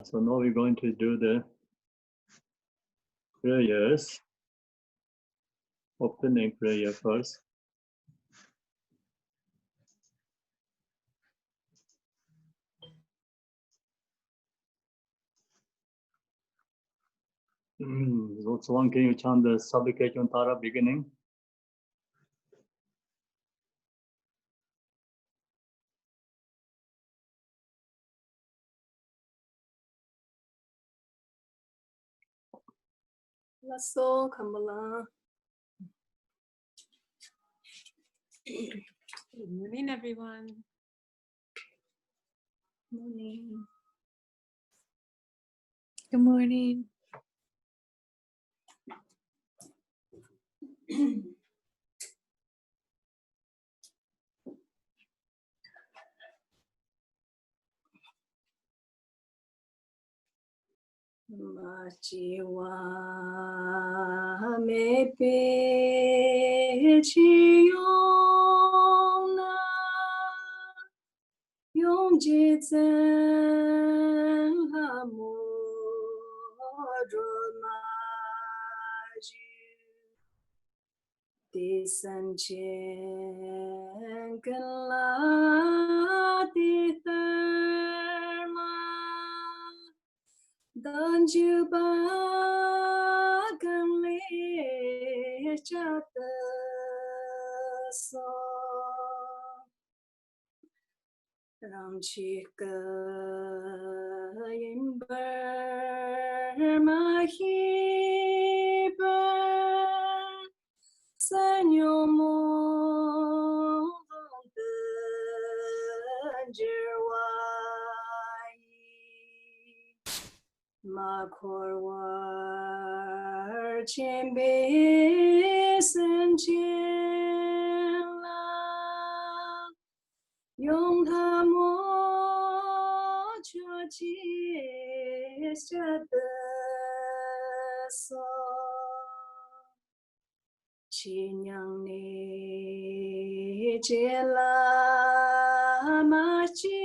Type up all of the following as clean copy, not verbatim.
So now we're going to do the prayers, opening prayer first. So someone can you chant the supplication Tara beginning? Lasso Kamala. Good morning, everyone. Morning. Good morning. Machiwa me pe chiyona yong ji zen hamu ma ji di san chen kan la di therma Danju ba gam le chat so ram chi ka yin bar ma hi bar sanyo mo de Ma korwar chembe senchela yong hamo chochi shada so chinyang ne chela ma chi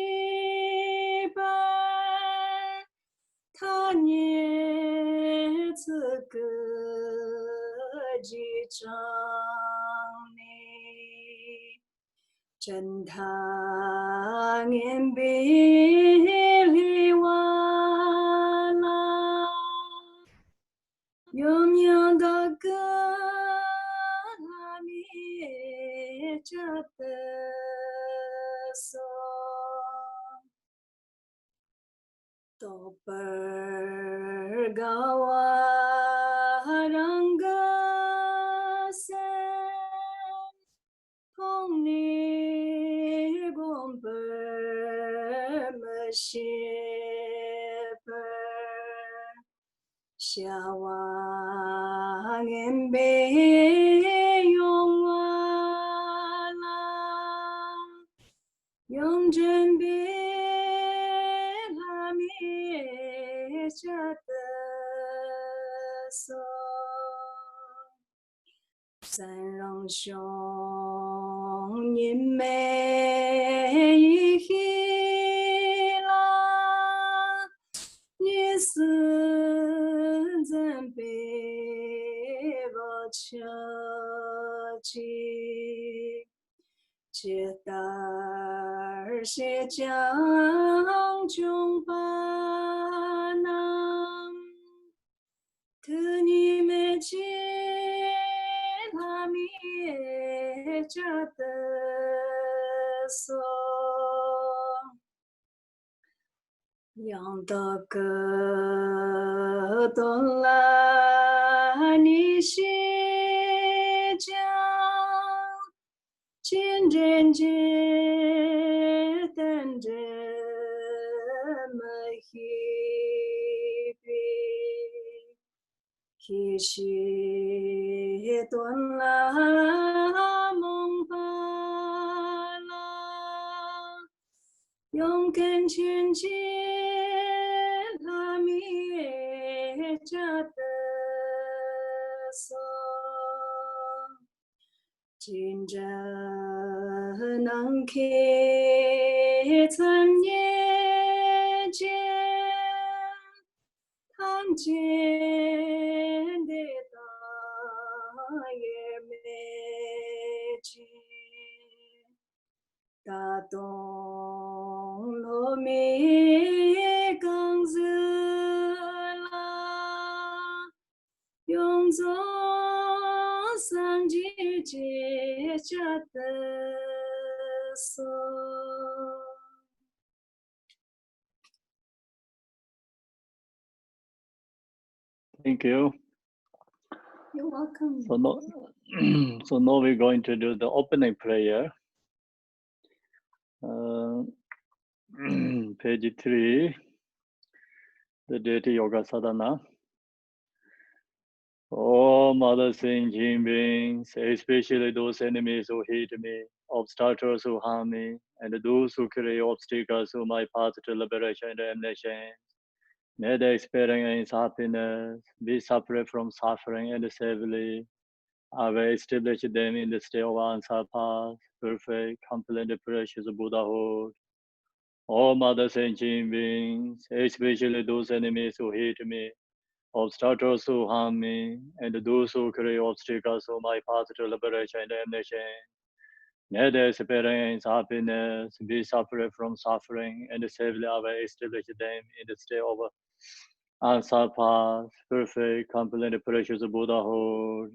ba他年这个一张呢，真他年别离完了，永远的歌那里着的说。Topergawa ranga sen Hongni gomper mesheper Shawang embe yongwala Yongjenbe so三人兄你妹一起啦，你是真被我瞧起，这大儿些将军吧。特你们见他灭家的所，养到个东拉你西家，见人见等着么一边。其实断了梦巴拉，勇敢前进拉灭家的所，今着能开参业间。chen de da ye me chi da dong lo me gang zi la yong zong sang ji jie jia de so. Thank you. You're welcome. So now, so now we're going to do the opening prayer. Page 3, the deity yoga sadhana. Oh, Mother Sentient beings, especially those enemies who hate me, obstructors who harm me, and those who create obstacles to my path to liberation and damnation. May they experience happiness, be separate from suffering and safely. I will establish them in the state of answer path, perfect, complete, precious Buddhahood. All Mother Sentient beings, especially those enemies who hate me, obstructors who harm me, and those who create obstacles to my path to liberation and damnation. May they experience happiness, be separate from suffering, and safely I will establish them in the state of answer path, perfect, complete, precious Buddhahood.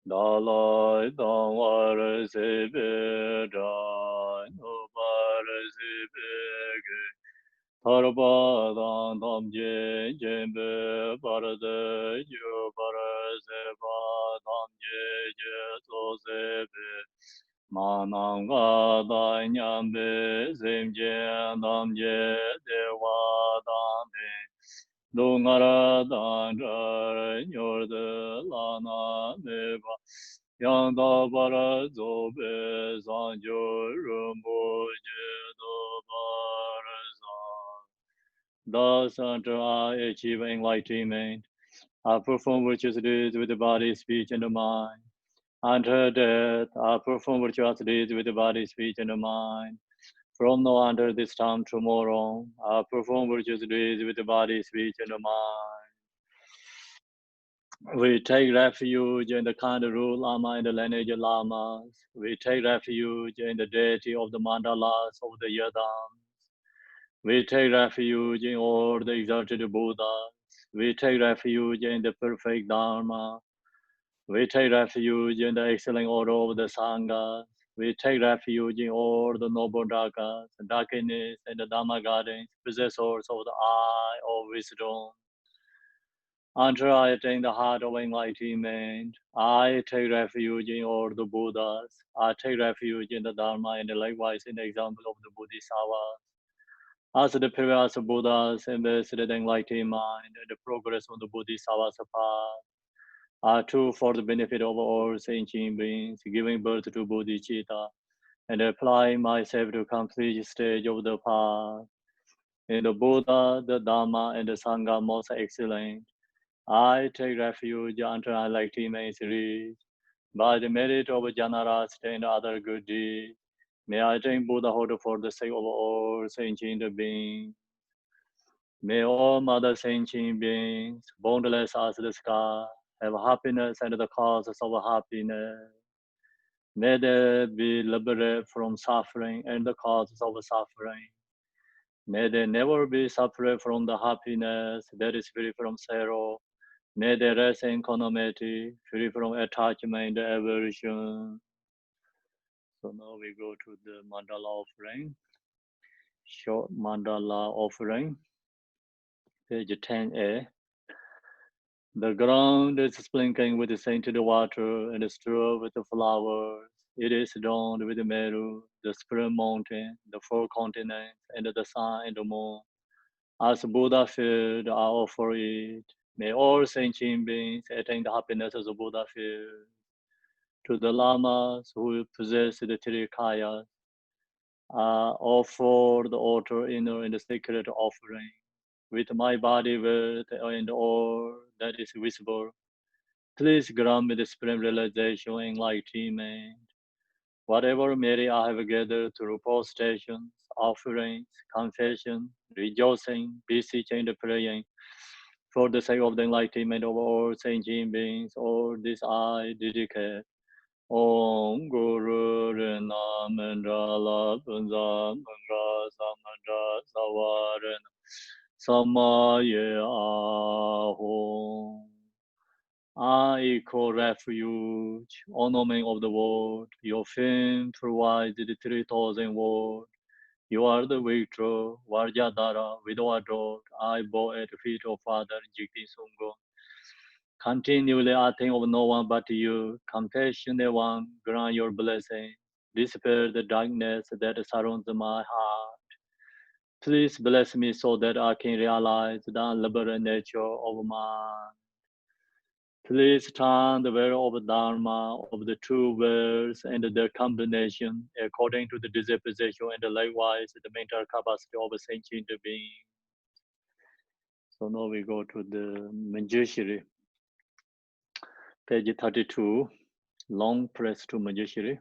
Dalai Dhamma Sibe Dai Nupara Sibe Tarpa Dan Tam Je Jembe Parade Yu Para Seba Tam Je So Sebe Mananga Dai Nyambe Simje Tam Je Dewa Dame Dungara Dandra Nyorde Lana Neba Yanda Bara Zobe Sanjo Rumbo Jedo Barazan. Thus, until I achieve enlightenment, I perform virtuous deeds with the body, speech, and the mind. Until death, I perform virtuous deeds with the body, speech, and the mind. From now until this time tomorrow, I perform virtuous deeds with the body, speech, and the mind. We take refuge in the kind rule Lama and the lineage Lamas. We take refuge in the deity of the mandalas of the Yadams. We take refuge in all the exalted Buddhas. We take refuge in the perfect Dharma. We take refuge in the excellent order of the Sanghas. We take refuge in all the noble Dhakas, Dakinis, and the Dhamma gardens, possessors of the eye of wisdom. Until I attain the heart of enlightenment, I take refuge in all the Buddhas. I take refuge in the Dharma and likewise in the example of the Bodhisattvas. As the previous Buddhas invested enlightened mind and the progress of the Bodhisattva's path, are true for the benefit of all sentient beings, giving birth to bodhicitta, and applying myself to complete stage of the path. In the Buddha, the Dhamma, and the Sangha most excellent, I take refuge until enlightenment is reached. By the merit of Janarasta and other good deeds, may I attain Buddhahood for the sake of all sentient beings. May all Mother sentient beings, boundless as the sky, have happiness and the causes of happiness. May they be liberated from suffering and the causes of suffering. May they never be separate from the happiness that is free from sorrow. May they rest in equanimity, free from attachment and aversion. So now we go to the mandala offering. Short mandala offering, page 10a. The ground is sprinkling with scented water and strewn with flowers. It is adorned with Meru, the spring mountain, the four continents, and the sun and the moon. As Buddha field, I offer it. May all sentient beings attain the happiness of the Buddha field. To the lamas who possess the three kayas, I offer the altar inner and the sacred offering. With my body, with and all that is visible, please grant me the supreme realization and enlightenment. Whatever merit I have gathered through prostrations, offerings, confession, rejoicing, beseeching, and praying, For the sake of the enlightenment of all sentient beings, all this I dedicate. Om Guru Rena Mandala Punza Mandra Samandra Savarena Samaya Ahom. I call refuge, ornament of the world. Your fame provides the 3,000 words. You are the victor, Vajradhara, widow adored. I bow at the feet of Father Jigti Sungho. Continually I think of no one but you. Compassionate one, grant your blessing. Dispel the darkness that surrounds my heart. Please bless me so that I can realize the unlimited nature of mind. Please turn the veil of Dharma of the two worlds and their combination according to the disposition and likewise the mental capacity of a sentient being. So now we go to the Manjushri, page 32, long press to Manjushri.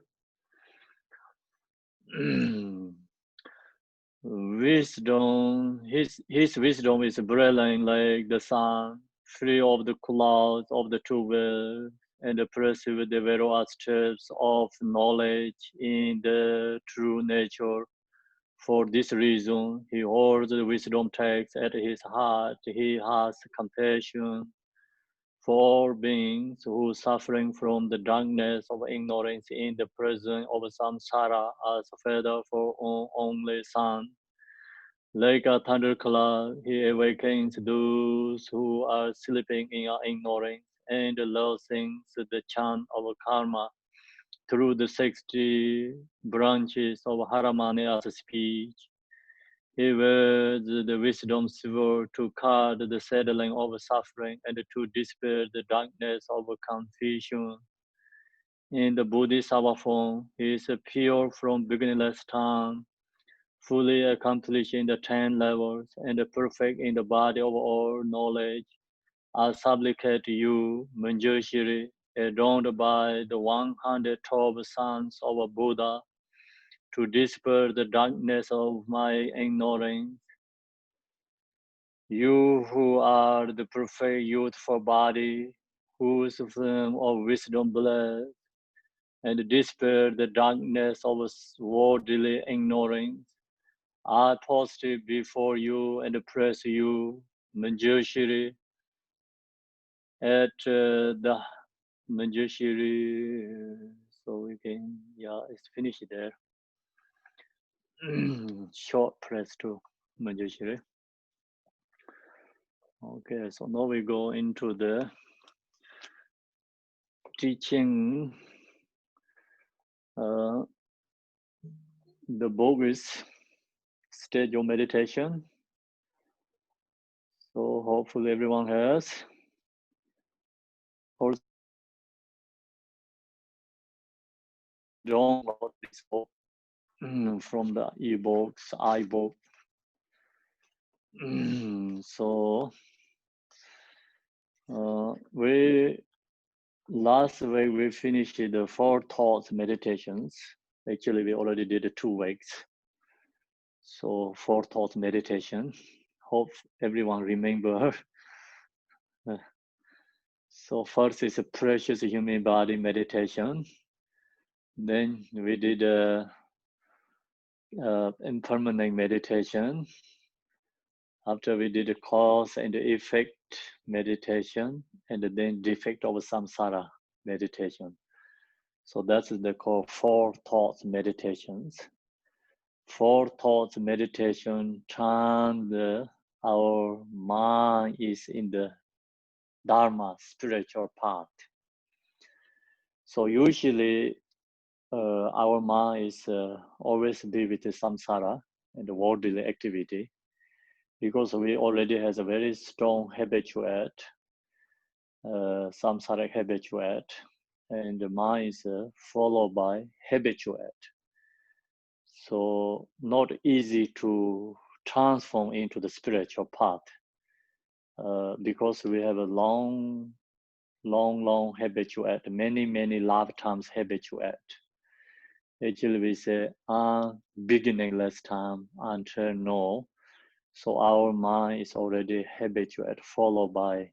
Wisdom, his wisdom is brilliant like the sun, free of the clouds of the two worlds, and perceive the various steps of knowledge in the true nature. For this reason, he holds the wisdom text at his heart. He has compassion for beings who suffering from the darkness of ignorance in the presence of samsara as a father for only son. Like a thundercloud, he awakens those who are sleeping in ignorance and loosens the chain of karma through the 60 branches of Haramania's speech. He wears the wisdom sword to cut the saddling of suffering and to dispel the darkness of confusion. In the Bodhisattva form, he is pure from beginningless time, fully accomplished in the 10 levels, and perfect in the body of all knowledge. I supplicate you, Manjushri, adorned by the 112 sons of a Buddha, to dispel the darkness of my ignorance. You who are the perfect youthful body, whose flame of wisdom bless, and dispel the darkness of worldly ignorance, I post it before you and praise you, Manjushri, at the Manjushri. So we can, yeah, it's finished there. Short press to Manjushri. Okay, so now we go into the teaching. The book is Stage of Meditation. So hopefully everyone has. Also, download this book from the ebooks, iBook. So last week we finished the 4 thoughts meditations. Actually, we already did 2 weeks. So 4 thoughts meditation. Hope everyone remember. So first is a precious human body meditation. Then we did impermanent meditation. After we did a cause and effect meditation, and then defect of samsara meditation. So that's the called 4 thoughts meditations. 4 thoughts meditation turn our mind is in the Dharma spiritual path. So usually our mind is always be with the samsara and the worldly activity, because we already has a very strong habituate, samsaric habituate, and the mind is followed by habituate. So not easy to transform into the spiritual path, because we have a long habituate, many lifetimes habituate. Actually, we say beginningless time until now. So our mind is already habituated, followed by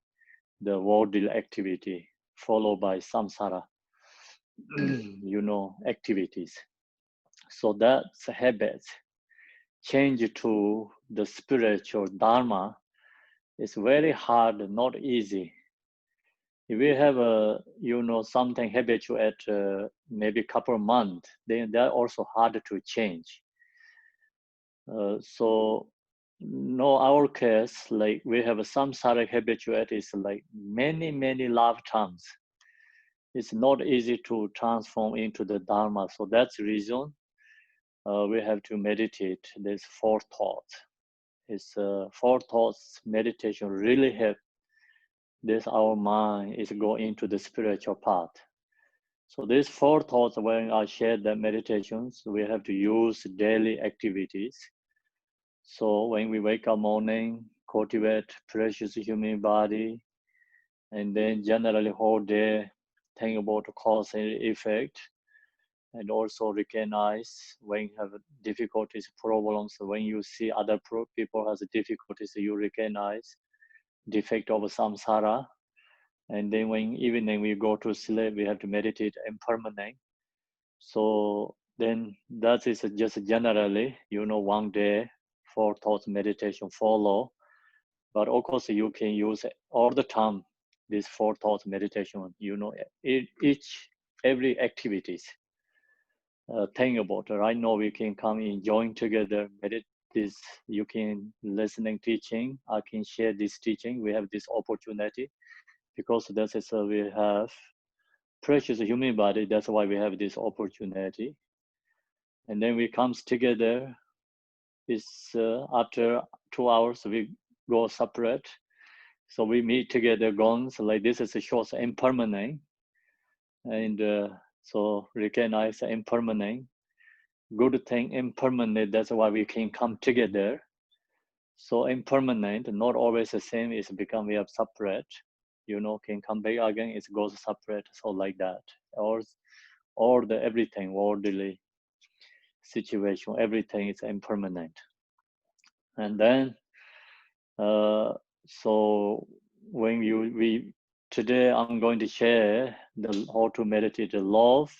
the worldly activity, followed by samsara, activities. So that's a habit. Change to the spiritual dharma is very hard, not easy. If we have something habitual at maybe a couple of months, then they're also hard to change. So no, our case, like we have a samsaric habituate is like many lifetimes. It's not easy to transform into the dharma. So that's the reason we have to meditate. There's four thoughts. It's four thoughts meditation really help this our mind is go into the spiritual path. So these four thoughts, when I share the meditations, we have to use daily activities. So when we wake up morning, cultivate precious human body, and then generally whole day think about the cause and effect, and also recognize when you have difficulties, problems. When you see other people has difficulties, you recognize defect of samsara. And then when evening we go to sleep, we have to meditate impermanent. So then that is just generally, one day, four thoughts meditation follow. But of course, you can use all the time this four thoughts meditation. Every activities. Think about it. Right now, we can come and join together. This you can listening teaching. I can share this teaching. We have this opportunity because that is we have precious human body. That's why we have this opportunity. And then we comes together. It's after 2 hours we go separate. So we meet together, gone. So like this is a short impermanent, and so recognize impermanent. Good thing impermanent. That's why we can come together. So impermanent, not always the same. It's become we have separate. Can come back again. It goes separate. So like that, or the everything worldly situation, everything is impermanent. And then so when we today I'm going to share the how to meditate the love,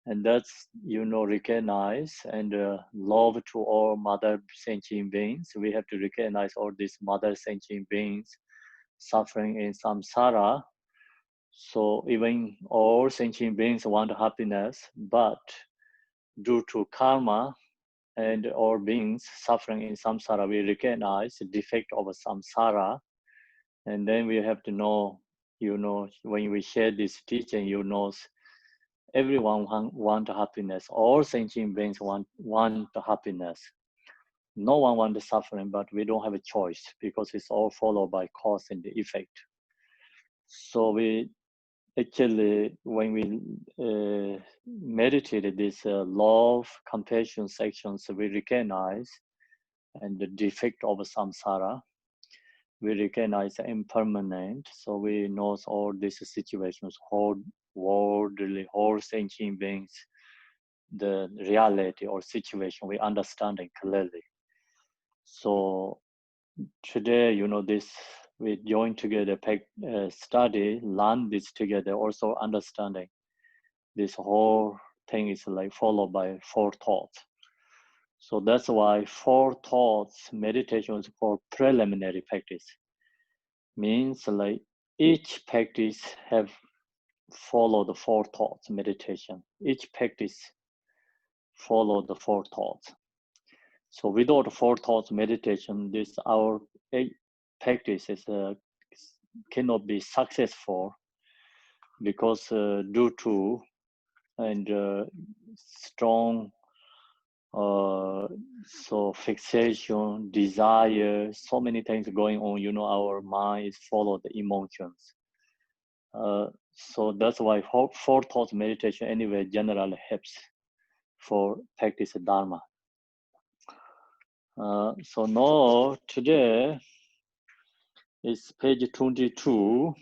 and that's recognize and love to all mother sentient beings. We have to recognize all these mother sentient beings suffering in samsara. So even all sentient beings want happiness, but due to karma and all beings suffering in samsara, we recognize the defect of samsara. And then we have to know, when we share this teaching, everyone want happiness. All sentient beings want the happiness. No one wants the suffering, but we don't have a choice because it's all followed by cause and the effect. So we actually, when we meditated this love, compassion sections, we recognize and the defect of samsara. We recognize the impermanent, so we know all these situations, whole worldly, whole sentient beings, the reality or situation, we understand it clearly. So today, this we join together, study, learn this together, also understanding this whole thing is like followed by four thoughts. So that's why four thoughts meditation is called preliminary practice. Means like each practice have follow the four thoughts meditation. Each practice follow the four thoughts. So without four thoughts meditation, this our practice is cannot be successful because due to and strong so fixation, desire, so many things going on. Our mind is follow the emotions. So that's why four thoughts meditation anyway generally helps for practice Dharma. So now today is page 22.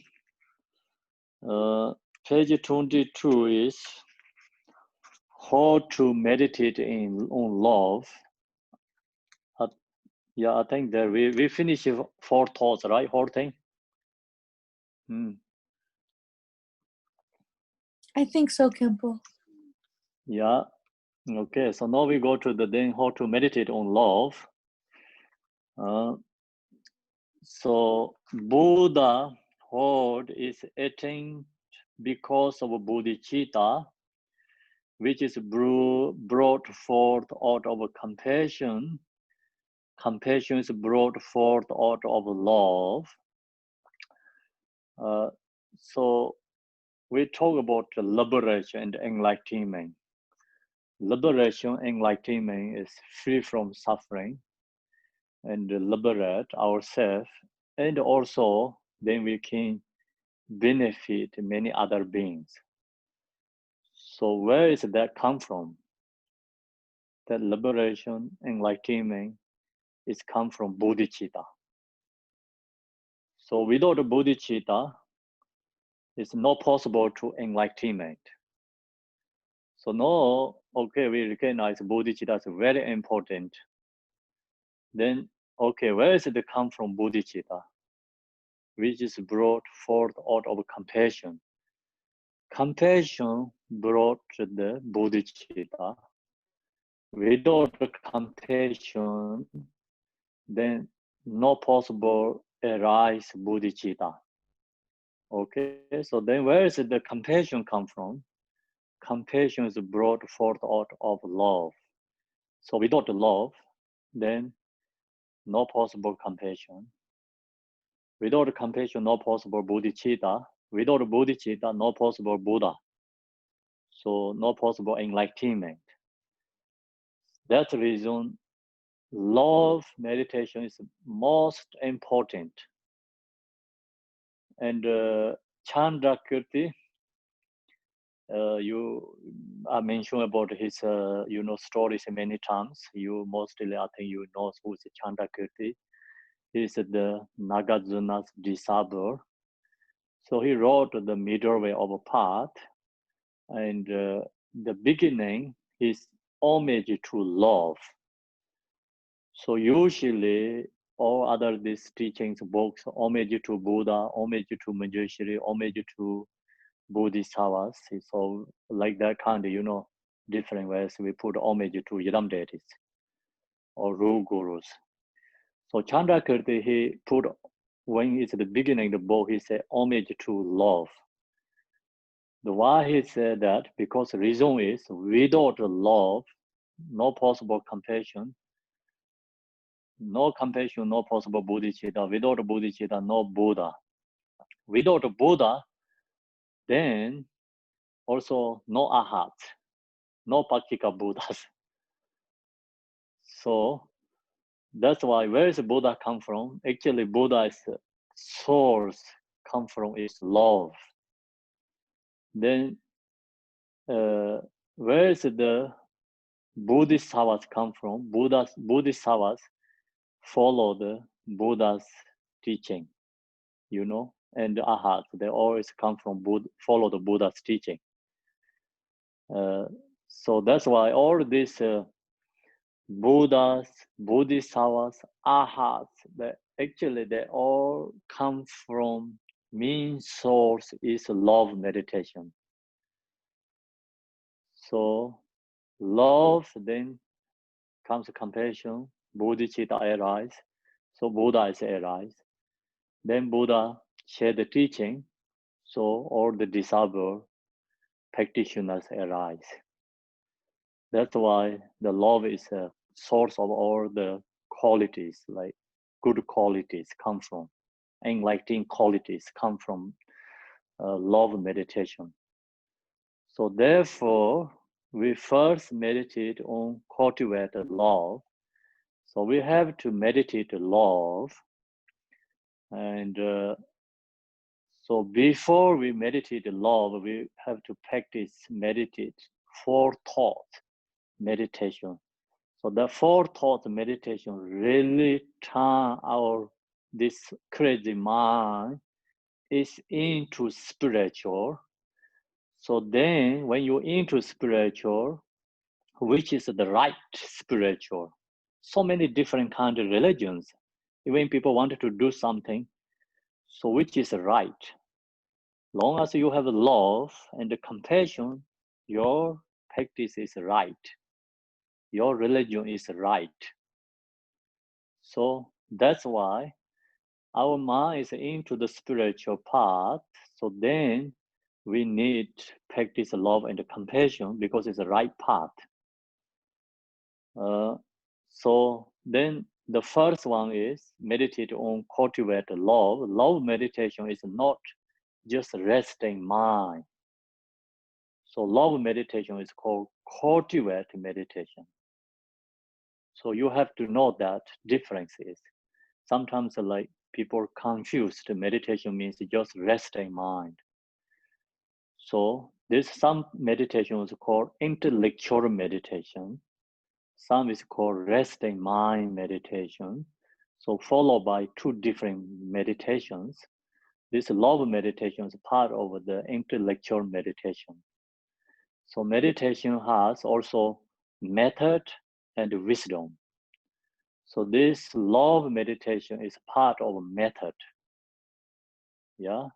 Page 22 is how to meditate on love. Yeah, I think that we finished 4 thoughts, right? Whole thing. I think so, Khenpo. Yeah. Okay. So now we go to the then how to meditate on love. So Buddha word is attained because of bodhicitta, which is brought forth out of compassion. Compassion is brought forth out of love. So we talk about liberation and enlightenment. Liberation, enlightenment is free from suffering and liberate ourselves, and also then we can benefit many other beings. So where is that come from? That liberation, enlightenment is come from bodhicitta. So without bodhicitta, it's not possible to enlightenment. So now, okay, we recognize bodhicitta is very important. Then, okay, where is it come from bodhicitta? Which is brought forth out of compassion. Compassion brought the bodhicitta. Without compassion, then no possible arise bodhicitta. Okay, so then where is the compassion come from? Compassion is brought forth out of love. So without love, then no possible compassion. Without compassion, no possible bodhicitta. Without bodhicitta, no possible Buddha. So no possible enlightenment. That's the reason love meditation is most important. And Chandrakirti, you I mentioned about his stories many times. You mostly, I think you know who's Chandrakirti. He's the Nagarjuna's disciple. So he wrote the middle way of a path, and the beginning is homage to love. So usually all other these teachings books, homage to Buddha, homage to Manjushri, homage to Bodhisattvas. So like that kind of, different ways we put homage to Yidam deities or rule gurus. So Chandrakirti, he put, when it's the beginning of the book, he said homage to love. The why he said that, because the reason is without love, no possible compassion. No compassion, no possible bodhicitta. Without bodhicitta, no Buddha. Without Buddha, then also no Arhat, no Pakika Buddhas. So that's why, where is Buddha come from? Actually, Buddha's source come from is love. Then where is the Bodhisattvas come from? Bodhisattvas follow the Buddha's teaching, and Arhat, they always come from follow the Buddha's teaching. So that's why all these Buddhas, Bodhisattvas, Arhats, they all come from main source is love meditation. So love, then comes compassion, bodhicitta arise. So Buddha is arise. Then Buddha shared the teaching. So all the disciple practitioners arise. That's why the love is a source of all the qualities, like good qualities come from, enlightening qualities come from love meditation. So therefore, we first meditate on cultivate love. So we have to meditate love. And so before we meditate love, we have to practice meditate 4 thought meditation. So the 4 thought meditation really turn this crazy mind is into spiritual. So then when you're into spiritual, which is the right spiritual, so many different kind of religions. Even people wanted to do something, so which is right. Long as you have love and compassion, your practice is right. Your religion is right. So that's why our mind is into the spiritual path. So then we need practice love and compassion because it's the right path. So then the first one is meditate on cultivate love. Love meditation is not just resting mind. So love meditation is called cultivate meditation. So you have to know that differences. Sometimes like people confused meditation means just resting mind. So there's some meditation is called intellectual meditation. Some is called resting mind meditation. So followed by two different meditations. This love meditation is part of the intellectual meditation. So meditation has also method and wisdom. So this love meditation is part of a method. Yeah.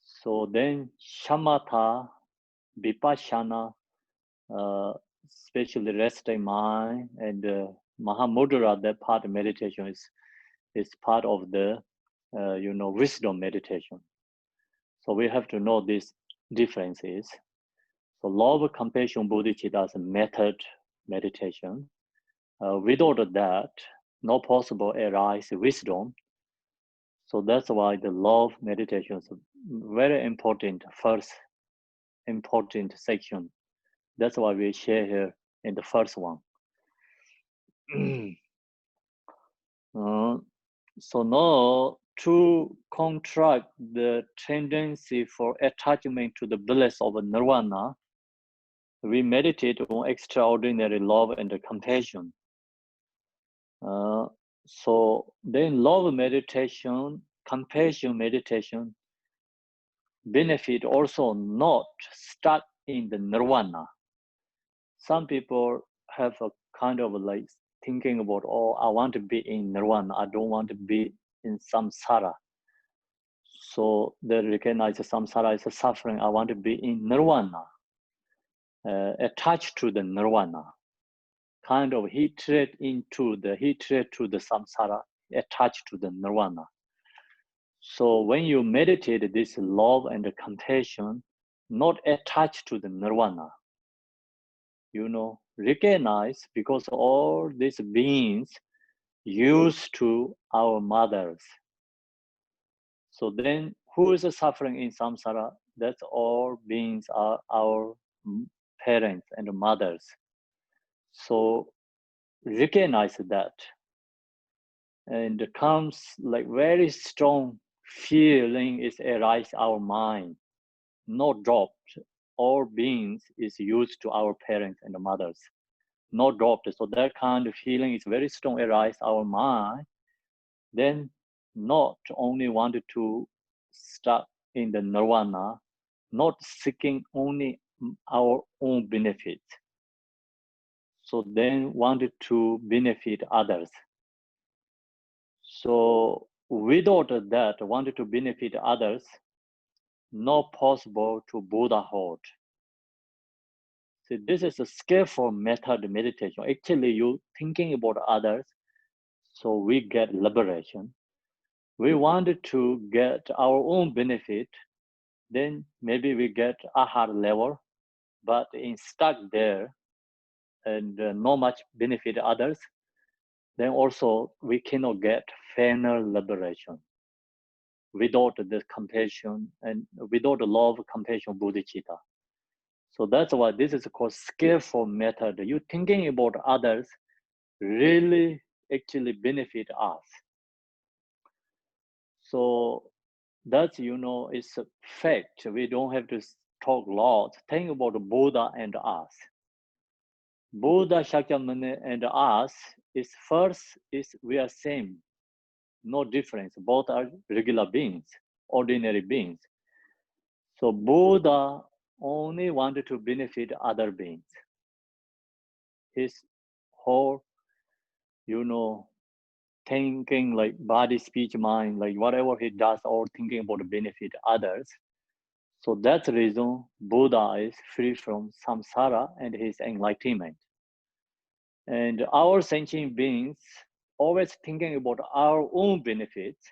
So then shamatha, vipassana, especially resting mind and mahamudra, that part of meditation is part of the wisdom meditation. So we have to know these differences. So love, compassion, bodhicitta is a method meditation. Without that, no possible arise wisdom. So that's why the love meditation is very important, first important section. That's why we share here in the first one. So now to contract the tendency for attachment to the bliss of nirvana, we meditate on extraordinary love and compassion. So then love meditation, compassion meditation benefit also not stuck in the nirvana. Some people have a kind of like thinking about, oh, I want to be in nirvana, I don't want to be in samsara. So they recognize samsara is a suffering, I want to be in nirvana, attached to the nirvana. Kind of hatred to the samsara, attached to the nirvana. So when you meditate this love and compassion, not attached to the nirvana, recognize, because all these beings used to our mothers. So then who is suffering in samsara? That's all beings are our parents and mothers. So recognize that, and comes like very strong feeling is arise our mind, not dropped. All beings is used to our parents and mothers, not dropped. So that kind of feeling is very strong arise our mind. Then not only wanted to stuck in the nirvana, not seeking only our own benefit. So then wanted to benefit others. So without that, wanted to benefit others, not possible to Buddhahood. See, this is a skillful method meditation. Actually, you thinking about others, so we get liberation. We wanted to get our own benefit, then maybe we get ahar level, but in stuck there and not much benefit others, then also we cannot get final liberation without the compassion and without the love, compassion, bodhicitta. So that's why this is called skillful method. You thinking about others really actually benefit us. So that's, it's a fact. We don't have to talk a lot. Think about Buddha and us. Buddha, Shakyamuni, and us is we are same, no difference. Both are regular beings, ordinary beings. So Buddha only wanted to benefit other beings. His whole, you know, thinking like body, speech, mind, like whatever he does, or thinking about the benefit others. So that's the reason Buddha is free from samsara and his enlightenment. And our sentient beings always thinking about our own benefits.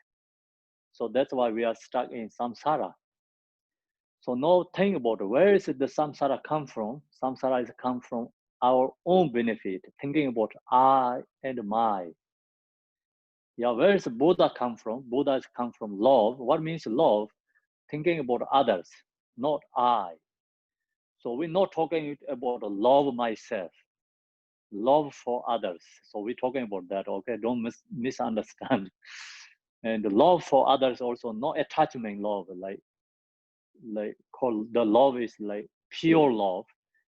So that's why we are stuck in samsara. So now think about where is the samsara come from? Samsara is come from our own benefit, thinking about I and my. Yeah, where is Buddha come from? Buddha has come from love. What means love? Thinking about others, not I. So we're not talking about love myself, love for others. So we're talking about that, okay? Don't misunderstand. And the love for others also, not attachment love, like called the love is like pure love,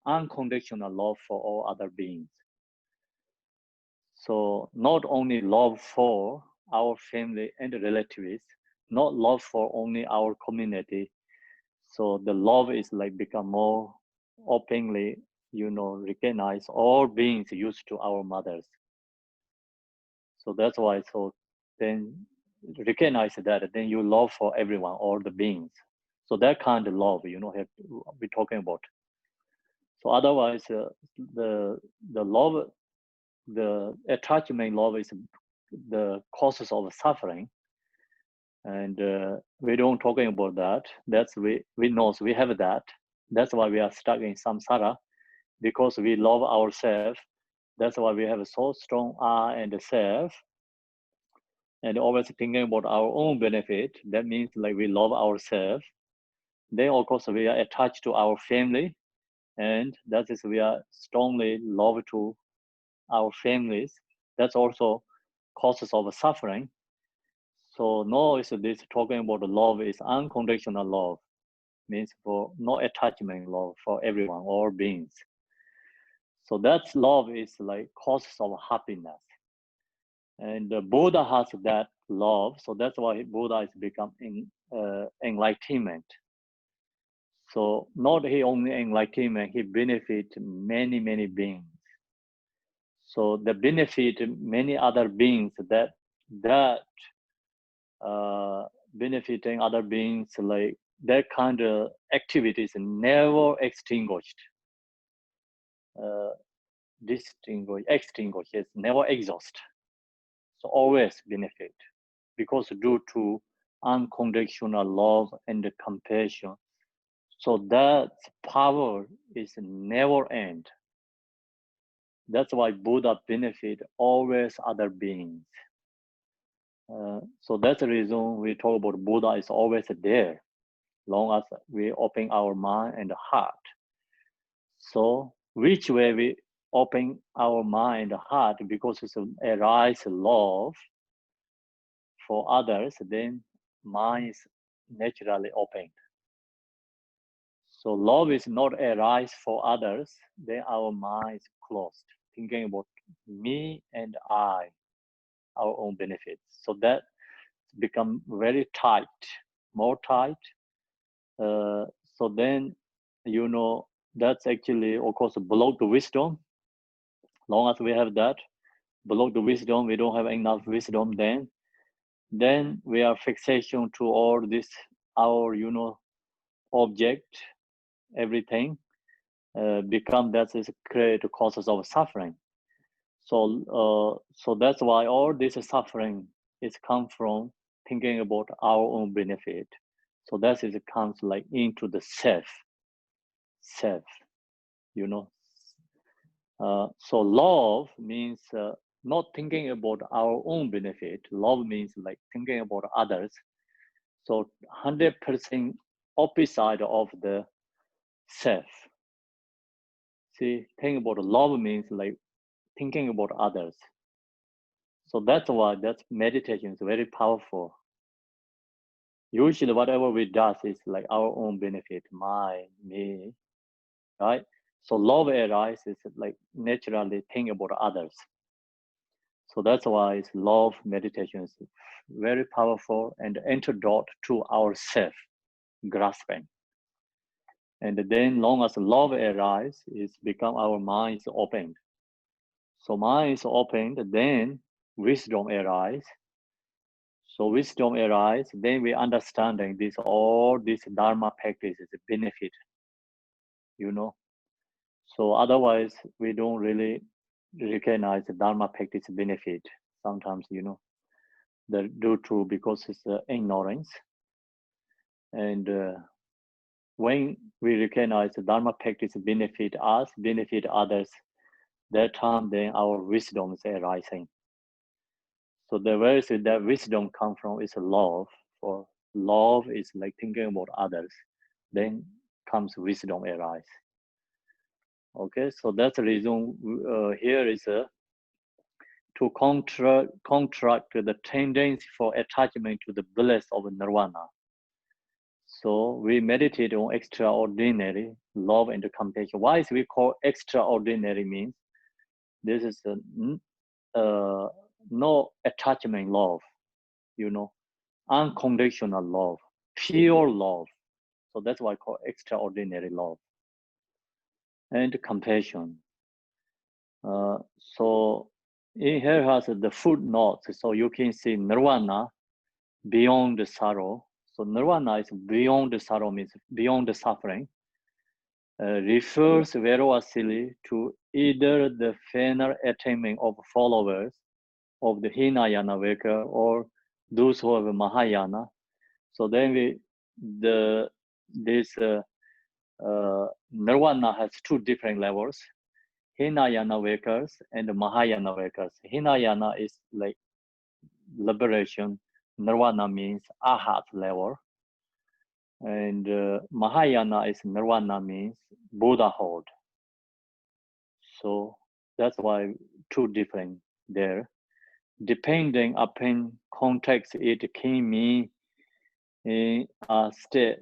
unconditional love for all other beings. So not only love for our family and relatives, not love for only our community. So the love is like become more openly, recognize all beings used to our mothers. So that's why, so then recognize that, then you love for everyone, all the beings. So that kind of love, have we're talking about. So otherwise, the love, the attachment love is the causes of suffering, and we don't talking about that. That's we know we have that. That's why we are stuck in samsara, because we love ourselves. That's why we have a so strong I and the self, and always thinking about our own benefit. That means like we love ourselves. Then of course we are attached to our family, and that is we are strongly love to our families. That's also causes of suffering. So no is this talking about love is unconditional love, means for no attachment love for everyone, all beings. So that's love is like causes of happiness. And Buddha has that love, so that's why Buddha is become enlightenment. So not he only enlightenment, he benefit many beings. So the benefit many other beings that benefiting other beings, like that kind of activities never extinguished. Extinguished, it's never exhaust. So always benefit, because due to unconditional love and compassion. So that power is never end. That's why Buddha benefit always other beings. So that's the reason we talk about Buddha is always there, long as we open our mind and heart. So which way we open our mind and heart, because it's arise love for others, then mind is naturally opened. So love is not arise for others, then our mind is closed, thinking about me and I, our own benefits. So that become very tight, more tight. So then, that's actually, of course, block the wisdom. Long as we have that, block the wisdom, we don't have enough wisdom, then we are fixation to all this, our, object, everything, become that is create causes of suffering. So that's why all this suffering is come from thinking about our own benefit. So that is comes like into the self, you know. So love means not thinking about our own benefit. Love means like thinking about others. So 100% opposite of the self. See, think about love means like thinking about others. So that's why that meditation is very powerful. Usually whatever we do is like our own benefit, me, right? So love arises like naturally think about others. So that's why love meditation is very powerful and antidote to our self grasping. And then long as love arises, it's become our minds opened. So mind is opened, then wisdom arises. So wisdom arises, then we understanding this all this dharma practice is a benefit, you know. So otherwise we don't really recognize the dharma practice benefit. Sometimes, you know, the due to because it's ignorance. And when we recognize the dharma practice benefit us, benefit others, that time then our wisdom is arising. So the where that wisdom come from is love. For love is like thinking about others. Then comes wisdom arise. Okay, so that's the reason here is to contract the tendency for attachment to the bliss of nirvana. So we meditate on extraordinary love and compassion. Why is we call extraordinary means this is no attachment love, you know, unconditional love, pure love. So that's why I call extraordinary love and compassion. So in here has the footnotes. So you can see nirvana, beyond the sorrow. So nirvana is beyond the sorrow, means beyond the suffering. Refers variously to either the final attainment of followers of the Hinayana Veka or those who have Mahayana. So then this nirvana has two different levels: Hinayana Vekas and Mahayana Vekas. Hinayana is like liberation. Nirvana means Ahat level. And Mahayana is Nirvana means Buddhahood. So that's why two different there. Depending upon context, it can mean a state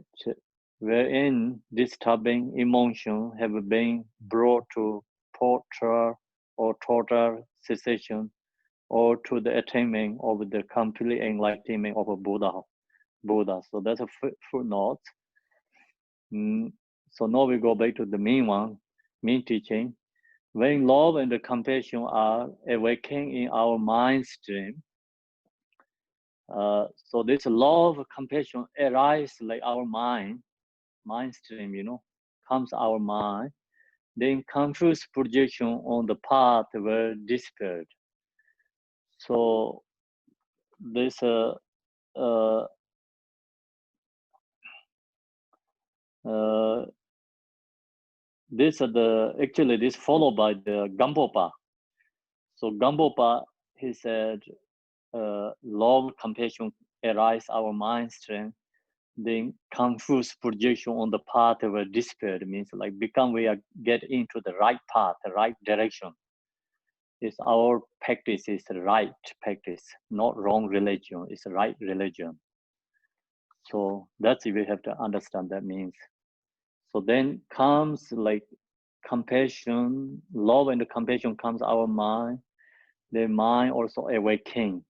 wherein disturbing emotions have been brought to total cessation, or to the attainment of the complete enlightenment of a Buddha. So that's a footnote. So now we go back to the main teaching. When love and compassion are awakened in our mind stream, so this love, compassion arise like our mind stream, you know, comes our mind, then confused projection on the path were dispelled. So this this followed by the Gampopa. So Gampopa, he said, love, compassion arise our mind strength, then confused projection on the path where despair means like become we are get into the right path, the right direction. It's our practice is the right practice, not wrong religion. It's the right religion. So that's we have to understand that means. So then comes like compassion, love and compassion comes our mind. The mind also awakening.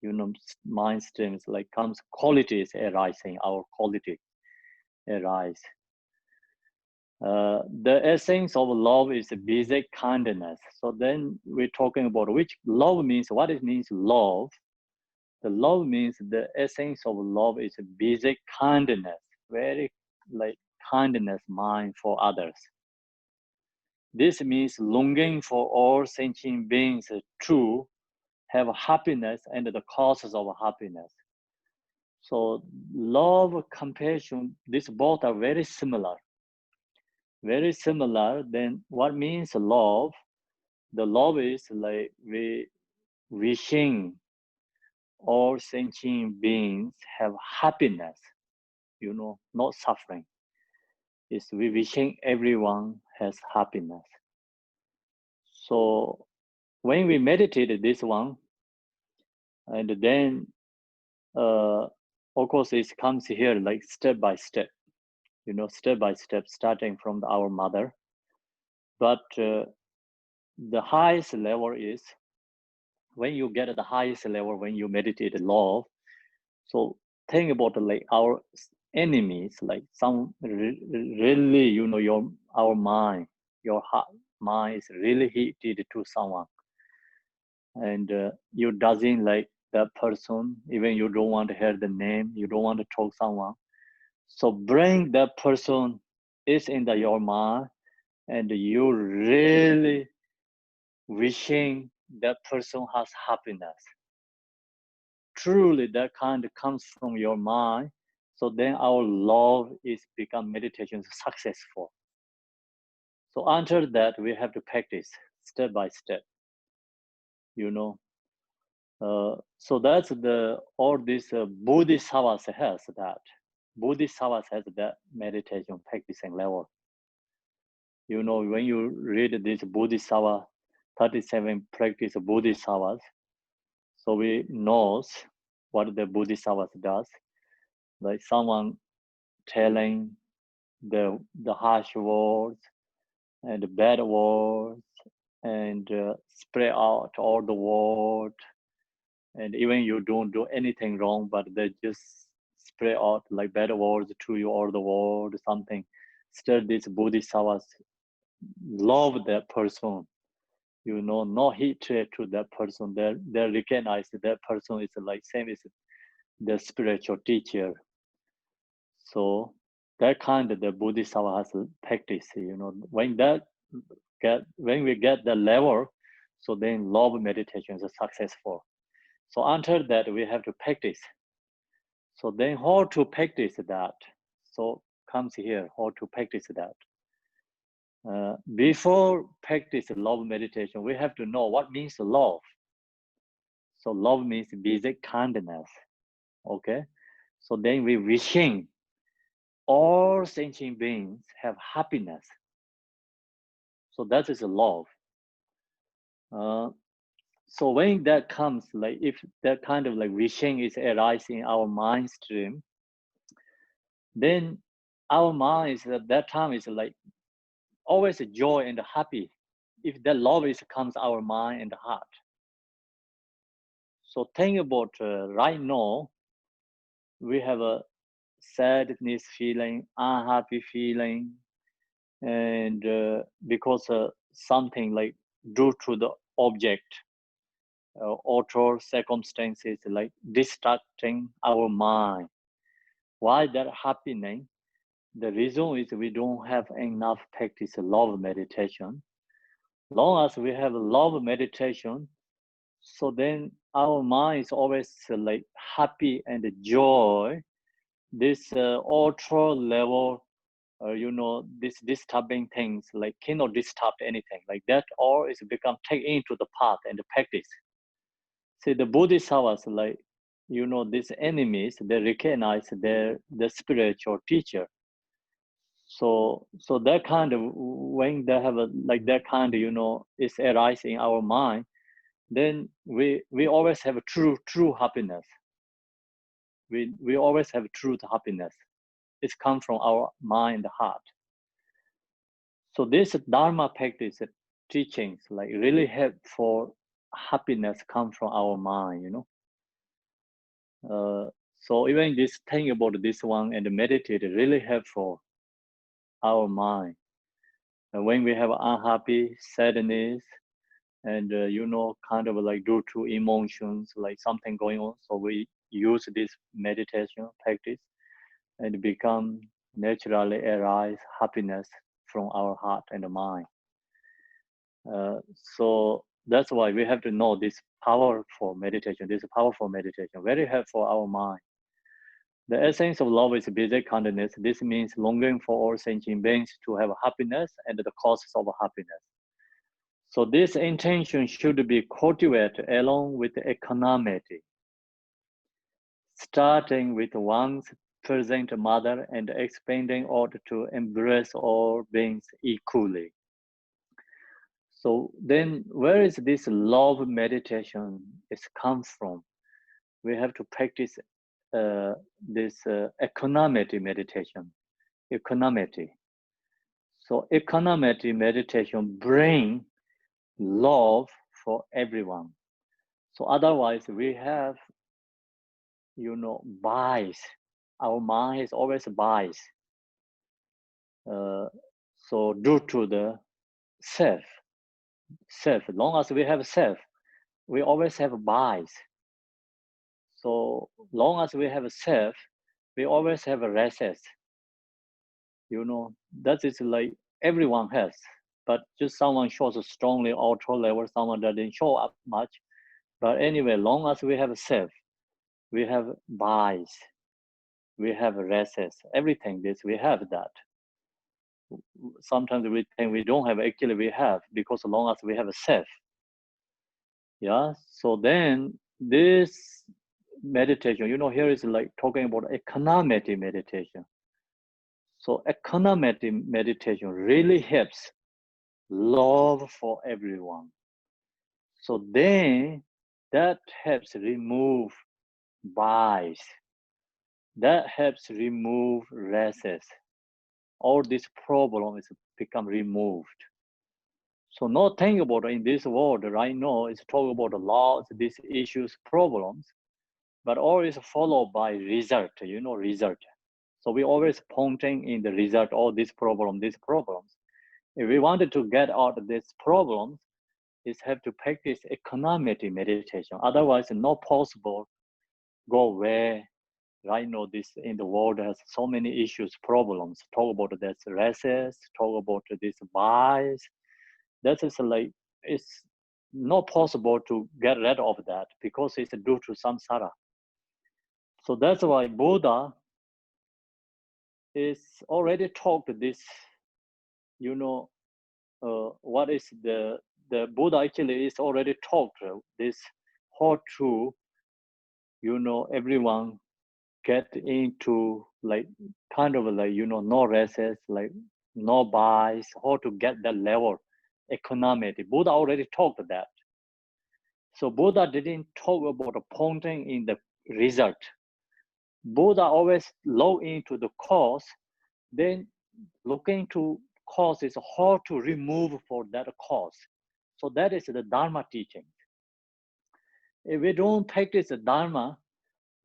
You know, mind streams like comes qualities arising, our quality arise. The essence of love is basic kindness. So then we're talking about which love means, what it means love. The love means the essence of love is basic kindness, very like kindness mind for others. This means longing for all sentient beings to have happiness and the causes of happiness. So love, compassion, these both are very similar. Very similar. Then what means love? The love is like we wishing all sentient beings have happiness, you know, not suffering. It's we wishing everyone has happiness. So when we meditated this one, and then of course it comes here like step by step, you know, step by step, starting from our mother. But the highest level is when you get at the highest level, when you meditate love. So think about like our enemies, like some really, you know, our mind, your heart, mind is really heated to someone, and you doesn't like that person, even you don't want to hear the name, you don't want to talk someone. So bring that person is in your mind, and you really wishing that person has happiness. Truly, that kind comes from your mind. So then our love is become meditation successful. So after that, we have to practice step by step. You know, so that's the all this Bodhisattvas has that. Bodhisattvas has that meditation practicing level. You know, when you read this Bodhisattva 37 practice Bodhisattvas, so we knows what the Bodhisattvas does. Like someone telling the harsh words and the bad words, and spread out all the word, and even you don't do anything wrong, but they just spread out like bad words to you all the world, something. Still, these Bodhisattvas love that person. You know, no hatred to that person. They recognize that person is like same as the spiritual teacher. So that kind of the Bodhisattva has practice. You know, when we get the level, so then love meditation is successful. So after that, we have to practice. So then how to practice that? So comes here, how to practice that. Before practice love meditation, we have to know what means love. So love means basic kindness, okay? So then we wishing all sentient beings have happiness. So that is love. So when that comes, like if that kind of like wishing is arising in our mind stream, then our mind is at that time is like always joy and happy. If that love is comes our mind and heart. So think about right now, we have a sadness feeling, unhappy feeling, and because something like due to the object or circumstances like distracting our mind. Why that happening? The reason is we don't have enough practice love meditation. Long as we have love meditation, so then our mind is always like happy and joy. This ultra level, you know, this disturbing things like cannot disturb anything like that, or it's become take into the path and the practice. See, the Bodhisattvas, like, you know, these enemies, they recognize the spiritual teacher. So that kind of, when they have a, like that kind of, you know, is arise in our mind, then we always have a true happiness. We always have true happiness. It's come from our mind and heart. So this Dharma practice teachings like really help for happiness come from our mind, you know. So even this thing about this one and meditate really help for our mind. And when we have unhappy, sadness, and you know, kind of like due to emotions, like something going on, so we use this meditation practice and become naturally arise happiness from our heart and mind. So that's why we have to know this powerful meditation. This powerful meditation very helpful for our mind. The essence of love is basic kindness. This means longing for all sentient beings to have happiness and the causes of happiness. So this intention should be cultivated along with equanimity, starting with one's present mother and expanding out to embrace all beings equally. So then where is this love meditation is comes from? We have to practice this equanimity meditation. Equanimity. So equanimity meditation bring love for everyone. So otherwise we have, you know, bias. Our mind is always biased. So due to the self. Self. Long as we have self, we always have bias. So long as we have a self, we always have a recess. You know, that is like everyone has. But just someone shows strongly auto level, someone doesn't show up much. But anyway, long as we have a self, we have bias, we have a recess, everything this we have that. Sometimes we think we don't have, actually we have, because as long as we have a self. Yeah, so then this meditation, you know, here is like talking about economic meditation. So economic meditation really helps love for everyone. So then that helps remove bias. That helps remove races. All these problems become removed. So not think about in this world right now, it's talk about the laws, these issues, problems, but always followed by result, you know, result. So we always pointing in the result, all these problems. If we wanted to get out of these problems, is have to practice economic meditation. Otherwise, not possible go where right now this in the world has so many issues, problems. Talk about this races, talk about this bias. That is like it's not possible to get rid of that because it's due to samsara. So that's why Buddha is already talked this, you know, what is the Buddha actually is already talked this how to, you know, everyone get into like kind of like, you know, no races, like no bias, how to get that level economic. Buddha already talked that. So Buddha didn't talk about the pointing in the result. Buddha always look into the cause, then looking to cause is how to remove for that cause. So that is the Dharma teaching. If we don't practice the Dharma,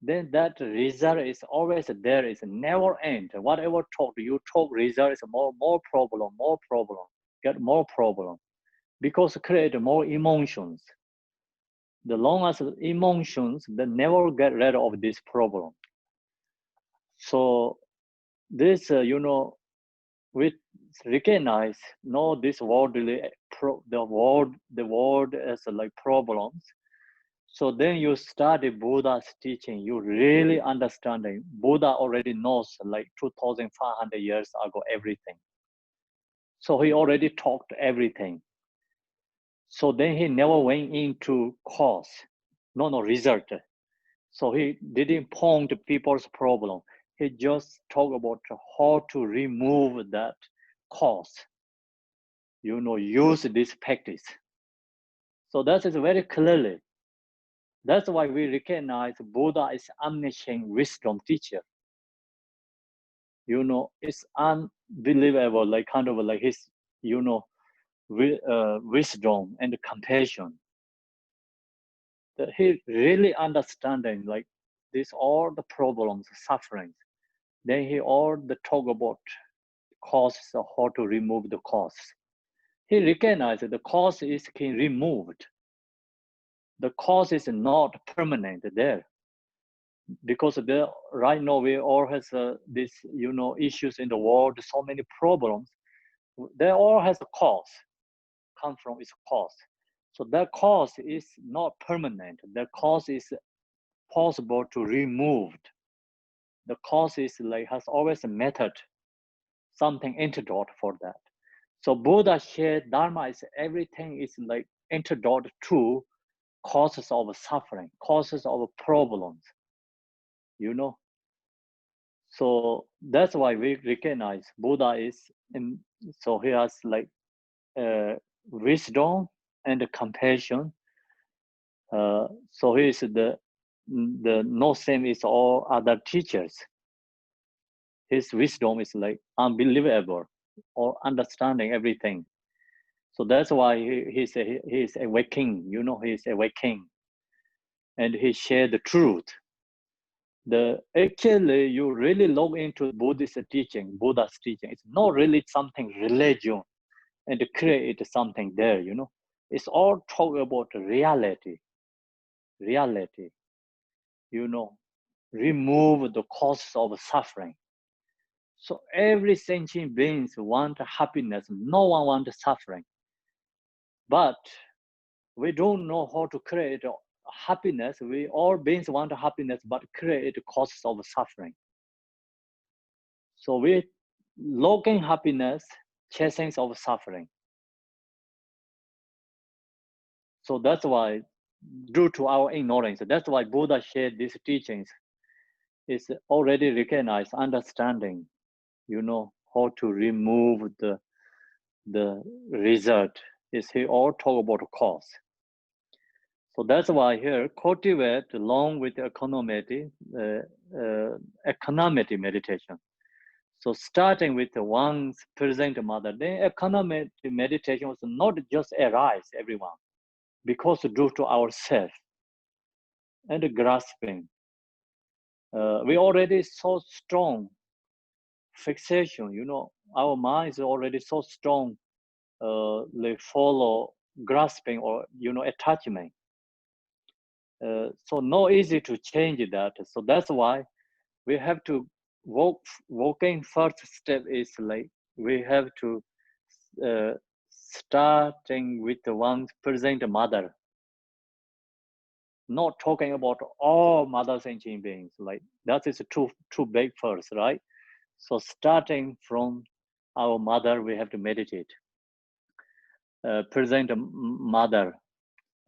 then that result is always there, is never end. Whatever talk you talk, result is more problem, get more problem, because create more emotions. The long as emotions, they never get rid of this problem. So this, you know, we recognize, no, this worldly, the world as like problems. So then you study Buddha's teaching, you really understanding. Buddha already knows like 2,500 years ago everything. So he already talked everything. So then he never went into cause, no result. So he didn't point to people's problem. He just talked about how to remove that cause. You know, use this practice. So that is very clearly. That's why we recognize Buddha is omniscient wisdom teacher. You know, it's unbelievable, like kind of like his, you know, wisdom and compassion. That he really understanding like this all the problems, sufferings. Then he all the talk about causes, how to remove the cause. He recognized that the cause is can removed. The cause is not permanent there. Because there right now we all has this, you know, issues in the world, so many problems. They all has a cause, come from its cause. So that cause is not permanent. The cause is possible to remove. The cause is like has always a method, something antidote for that. So Buddha shared Dharma is everything is like antidote to causes of suffering, causes of problems, you know. So that's why we recognize Buddha is in, so he has like wisdom and compassion. So he is the no same as all other teachers. His wisdom is like unbelievable or understanding everything. So that's why he's awakening, you know, he's awakening. And he shared the truth. Actually you really look into Buddhist teaching, Buddha's teaching. It's not really something religion. and create something there, It's all talk about reality, remove the causes of suffering. So every sentient beings want happiness. No one wants suffering. But we don't know how to create happiness. We all beings want happiness, but create causes of suffering. So we looking happiness, chasing of suffering. So that's why, due to our ignorance, that's why Buddha shared these teachings. Is already recognized, understanding, how to remove the result. Is he all talk about cause. So that's why here cultivate along with economity, economity meditation. So starting with one's present mother, then economic meditation was not just arise everyone, because due to ourself and grasping, we already so strong fixation. Our mind is already so strong. They follow grasping or attachment. So no easy to change that. So that's why we have to walking first step is like we have to starting with the one's present mother, not talking about all mothers sentient beings. Like that is too big first, right? So starting from our mother, we have to meditate, present mother,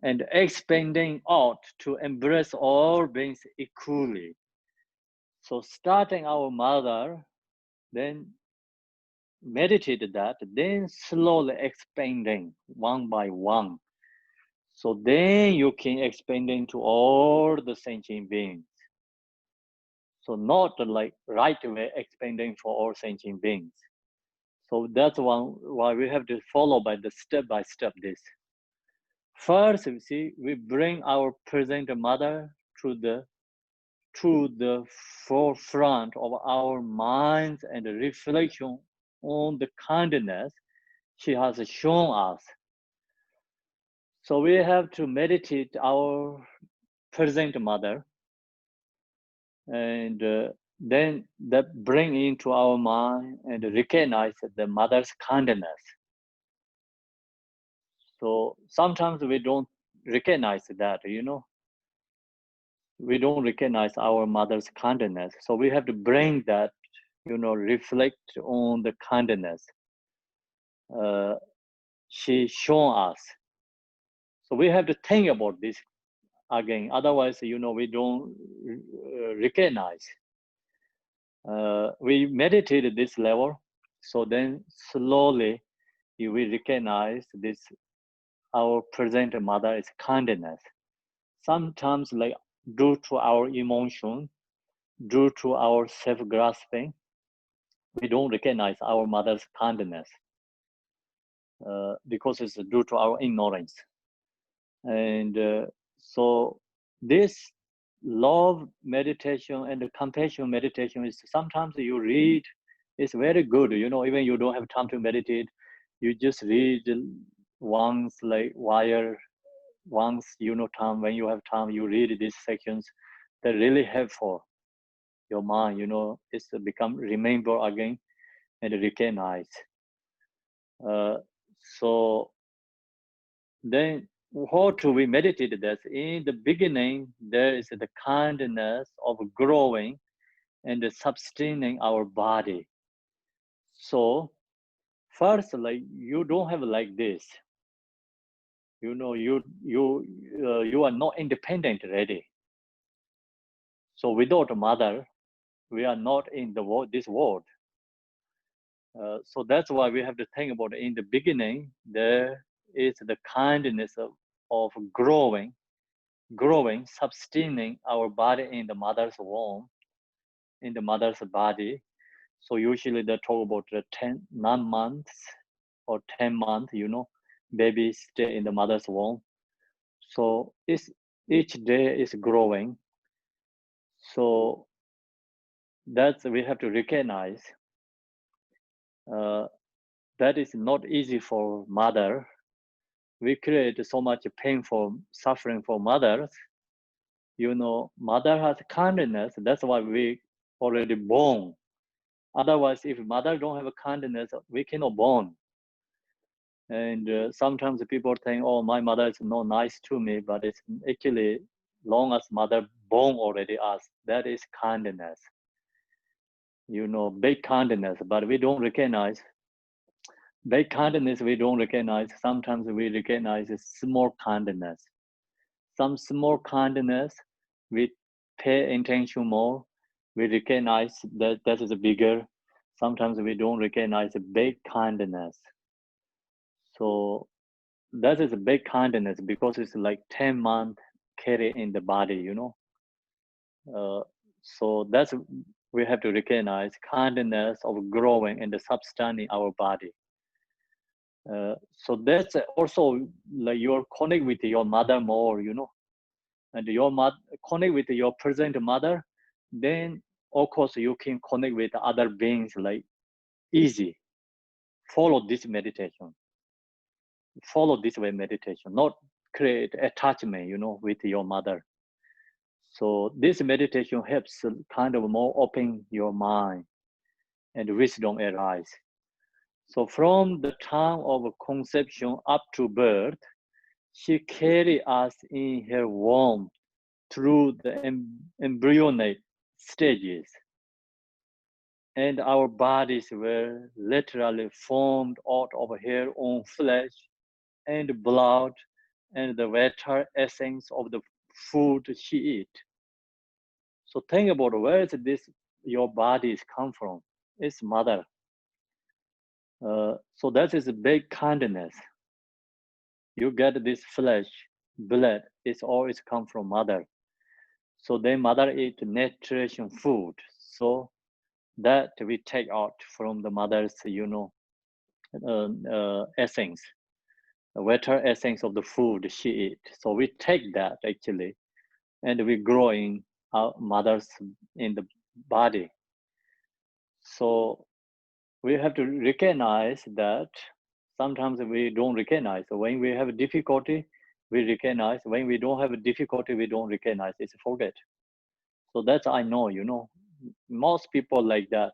and expanding out to embrace all beings equally. So starting our mother, then meditate that, then slowly expanding one by one. So then you can expand into all the sentient beings. So not like right away expanding for all sentient beings. So that's why we have to follow by the step by step this. First, you see, we bring our present mother to the forefront of our minds and reflection on the kindness she has shown us. So we have to meditate our present mother, and then that bring into our mind and recognize the mother's kindness. So sometimes we don't recognize that, we don't recognize our mother's kindness. So we have to bring that, reflect on the kindness she shown us. So we have to think about this again. Otherwise, we don't recognize. We meditate this level. So then slowly we recognize this, our present mother is kindness. Sometimes like due to our emotion, due to our self-grasping, we don't recognize our mother's kindness because it's due to our ignorance. And so this love meditation and the compassion meditation is sometimes you read, it's very good, even you don't have time to meditate, you just read once, like once, time, when you have time, you read these sections that really helpful your mind, it's become remember again and recognize. So then how do we meditate that? In the beginning, there is the kindness of growing and sustaining our body. So first, like you don't have like this, you are not independent already. So without a mother, we are not in the world, this world. So that's why we have to think about it. In the beginning, there is the kindness of growing, sustaining our body in the mother's womb, in the mother's body. So usually they talk about the 9 months or 10 months, baby stay in the mother's womb. So each day is growing. So that's we have to recognize. that is not easy for mother. We create so much painful suffering for mothers. Mother has kindness. That's why we already born. Otherwise, if mother don't have a kindness, we cannot born. And sometimes people think, oh, my mother is not nice to me, but it's actually long as mother born already us, that is kindness. Big kindness, but we don't recognize. Big kindness we don't recognize. Sometimes we recognize small kindness. Some small kindness we pay attention more. We recognize that is bigger. Sometimes we don't recognize big kindness. So that is a big kindness because it's like 10 months carry in the body, so that's we have to recognize kindness of growing and substanding our body. So that's also like you're connect with your mother more, and your mother connect with your present mother, then of course you can connect with other beings like easy. Follow this meditation. Follow this way meditation, not create attachment, with your mother. So this meditation helps kind of more open your mind and wisdom arise. So from the time of conception up to birth, she carried us in her womb through the embryonic stages. And our bodies were literally formed out of her own flesh and blood and the vital essence of the food she eat. So think about where is this your bodies come from? It's mother. So that is a big kindness. You get this flesh, blood, it's always come from mother. So then mother eat nutrition food. So that we take out from the mother's, essence, the vital essence of the food she eat. So we take that actually, and we grow in our mothers in the body. So we have to recognize that sometimes we don't recognize. So when we have difficulty, we recognize. When we don't have difficulty, we don't recognize. It's forget. So that's I know, most people like that.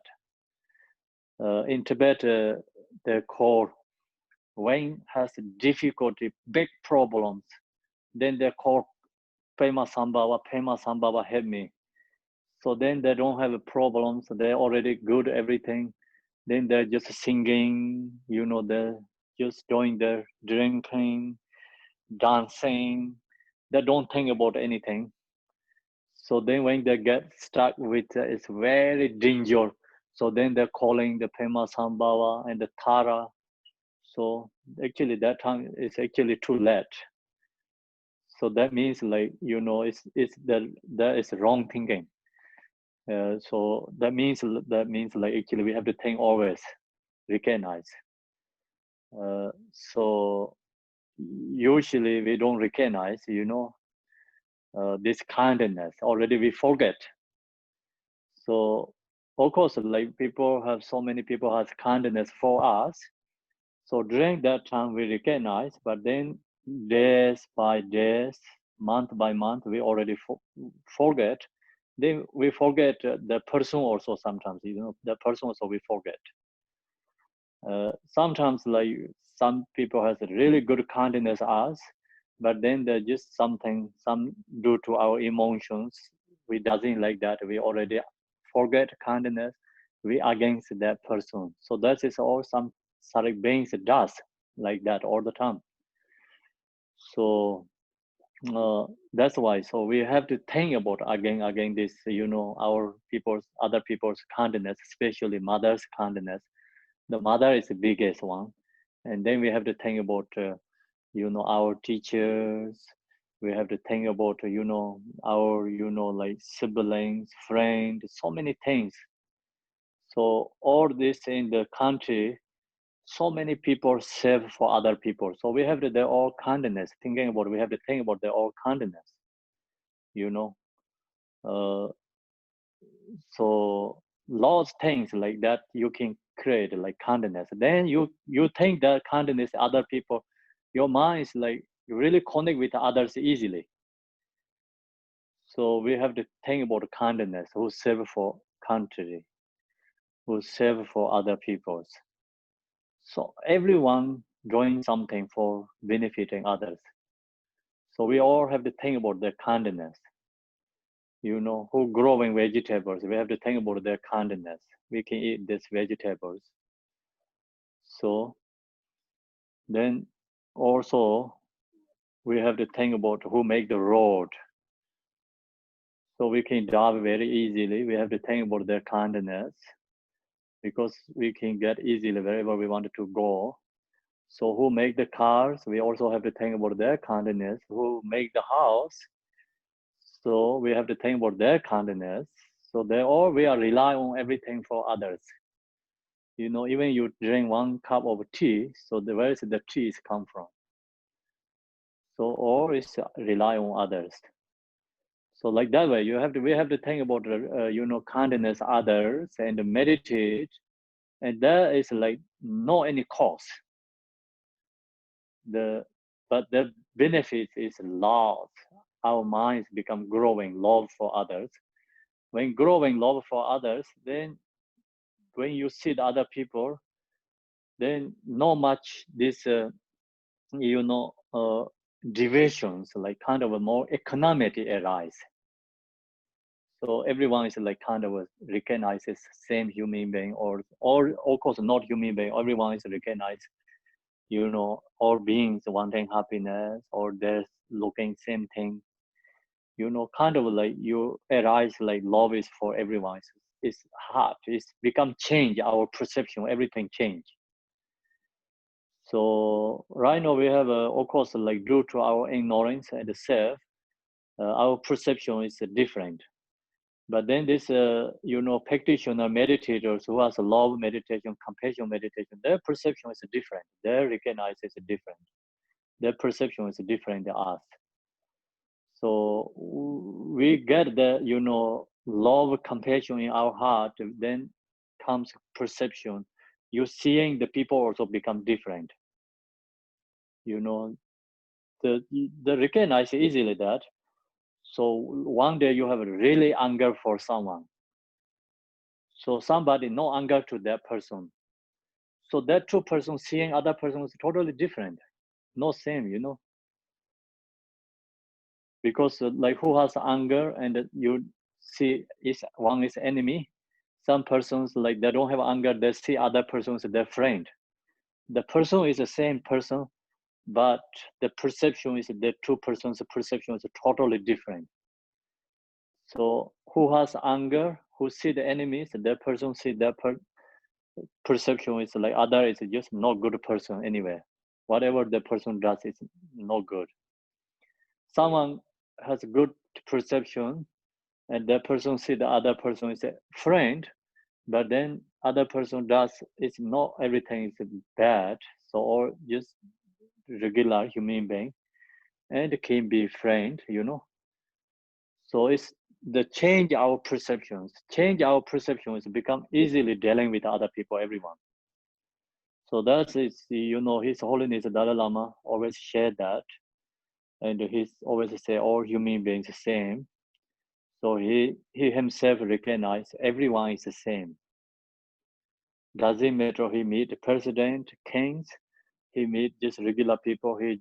In Tibet, they call when has difficulty, big problems, then they call Pema Sambhava help me. So then they don't have problems. They're already good everything. Then they're just singing, they're just doing their drinking, dancing. They don't think about anything. So then when they get stuck with it's very dangerous. So then they're calling the Pema Sambhava and the Tara. So actually that time it's actually too late. So that means like, it's that is wrong thinking. So that means like actually we have to think always, recognize. So usually we don't recognize, this kindness. Already we forget. So of course, like so many people has kindness for us. So during that time we recognize, but then days by days, month by month, we already forget. Then we forget the person also sometimes, the person also we forget. Sometimes like some people has really good kindness us, but then there's just some due to our emotions, we doesn't like that. We already forget kindness. We against that person. So that is all some Saric beings does like that all the time. So that's why. So we have to think about again this, our other people's kindness, especially mother's kindness. The mother is the biggest one, and then we have to think about our teachers. We have to think about our like siblings, friends, so many things. So all this in the country, so many people save for other people. So we have to their all kindness. Thinking about we have to think about their all kindness. Uh, so lots of things like that you can create like kindness. Then you think that kindness other people, your mind is like really connect with others easily. So we have to think about kindness, who serve for country, who serve for other peoples. So everyone doing something for benefiting others. So we all have to think about their kindness. You know, who growing vegetables, we have to think about their kindness. We can eat these vegetables. So then also we have to think about who make the road. So we can drive very easily. We have to think about their kindness because we can get easily wherever we wanted to go. So who make the cars, we also have to think about their kindness. Who make the house, so we have to think about their kindness. So they all, we are rely on everything for others. You know, even you drink one cup of tea, so where is the tea come from? So all is rely on others. So like that way, we have to think about you know, kindness others and meditate, and there is like no any cost. But the benefit is love. Our minds become growing love for others. When growing love for others, then when you see the other people, then not much this you know divisions, like kind of a more economic arise. So everyone is like kind of recognizes same human being, or of course not human being. Everyone is recognized, you know, all beings wanting happiness, or they're looking same thing. You know, kind of like you arise like love is for everyone. It's hard. It's become change our perception. Everything change. So right now we have, of course, like due to our ignorance and the self, our perception is different. But then this, you know, practitioner meditators who has a love meditation, compassion meditation, their perception is different. Their recognize is different. Their perception is different than us. So we get the, you know, love, compassion in our heart, then comes perception. You seeing the people also become different. You know, the recognize easily that. So one day you have really anger for someone. So somebody no anger to that person. So that two person seeing other person is totally different. No same, you know. Because like who has anger and you see is one is enemy. Some persons like they don't have anger, they see other persons their friend. The person is the same person, but the perception is the two persons' perception is totally different. So who has anger, who see the enemies, that person see their perception is like other is just not good person anyway. Whatever the person does is not good. Someone has a good perception, and that person see the other person is a friend, but then other person does it's not everything is bad. So or just regular human being, and can be friend, you know. So it's the change our perceptions. Change our perceptions become easily dealing with other people, everyone. So that's it. You know, His Holiness Dalai Lama always shared that, and he's always say all human beings the same. So he himself recognized everyone is the same. Doesn't matter he meet the president, kings, he meet just regular people. He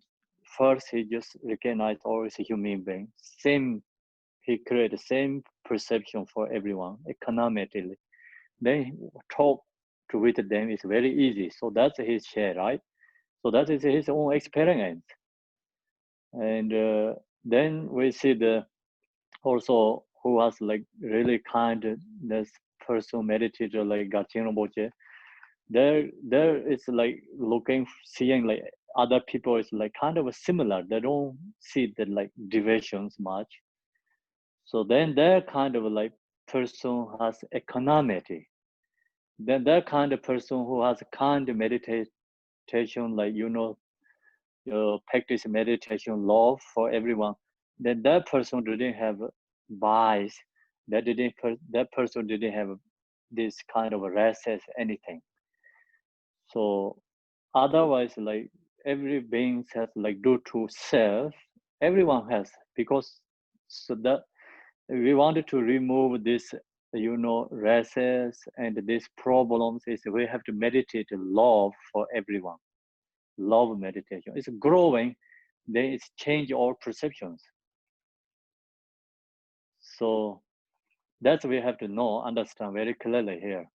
just recognized all is a human being. Same, he create the same perception for everyone economically. Then talk to with them is very easy. So that's his share, right? So that is his own experience. And then we see the also who has like really kindness person meditator like Gachin Rinpoche. There is like looking, seeing like other people is like kind of similar. They don't see the like divisions much. So then that kind of like person has equanimity. Then that kind of person who has kind of meditation, like you know, practice meditation, love for everyone. Then that person didn't have bias. That person didn't have this kind of restless anything. So otherwise, like every being has like due to self, everyone has, because so that we wanted to remove this, races and these problems, is we have to meditate love for everyone. Love meditation. It's growing, then it's change our perceptions. So that's we have to know, understand very clearly here.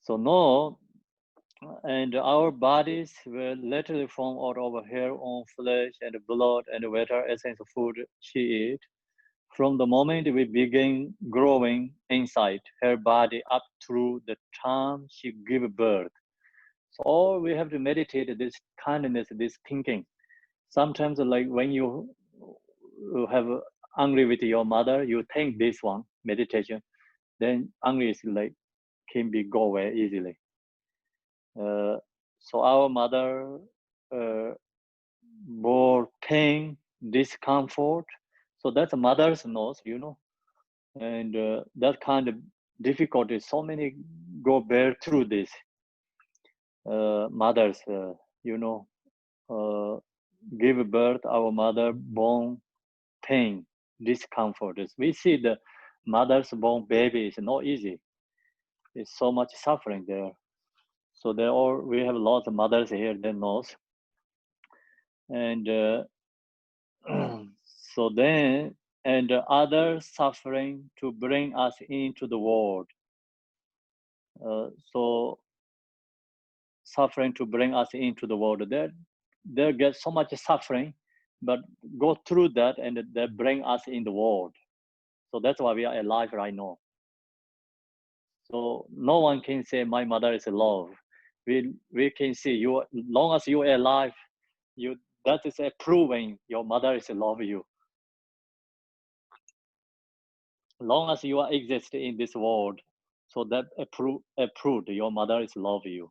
So know, and our bodies will literally form out of hair on flesh and blood and water essence of food she eat. From the moment we begin growing inside her body up through the time she give birth. So all we have to meditate this kindness, this thinking. Sometimes like when you have angry with your mother, you think this one, meditation, then angry is like can be go away easily. So our mother more pain, discomfort. So that's a mother's knows, and that kind of difficulty. So many go bear through this. Mothers, uh, give birth. Our mother born pain, discomfort. We see the mother's born baby is not easy. It's so much suffering there. So there are, we have lots of mothers here that knows. And so then, and other suffering to bring us into the world. So suffering to bring us into the world. They get so much suffering, but go through that and they bring us in the world. So that's why we are alive right now. So no one can say my mother is love. We can see you, long as you are alive, you, that is a proving your mother is love you. Long as you are exist in this world, so that approved your mother is love you.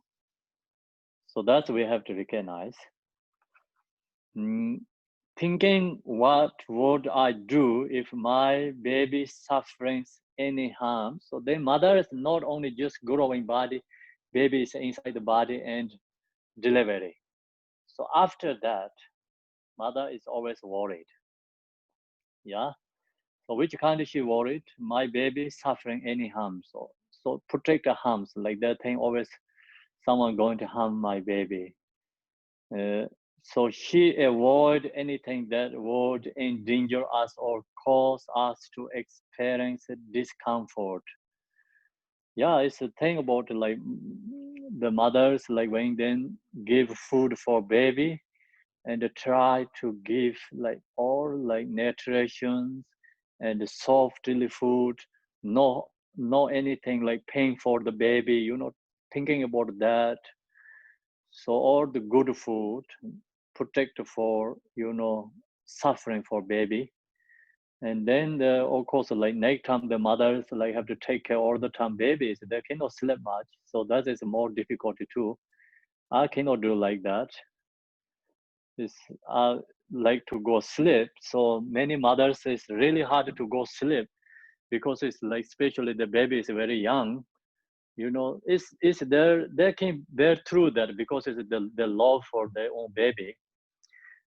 So that we have to recognize. Thinking, what would I do if my baby suffers any harm? So then mother is not only just growing body, baby is inside the body and delivery. So after that, mother is always worried. Yeah. So which kind is she worried? My baby suffering any harm. So protect the harms, like that thing always someone going to harm my baby. So she avoid anything that would endanger us or cause us to experience discomfort. Yeah, it's a thing about like the mothers, like when then give food for baby and try to give like all like nutrition and softly food, no anything like paying for the baby, thinking about that. So all the good food protect for suffering for baby. And then of course like nighttime the mothers like have to take care all the time babies, they cannot sleep much, so that is more difficulty too. I cannot do like that. It's like to go sleep, so many mothers it's really hard to go sleep because it's like especially the baby is very young. It's there, they can bear through that because it's the love for their own baby.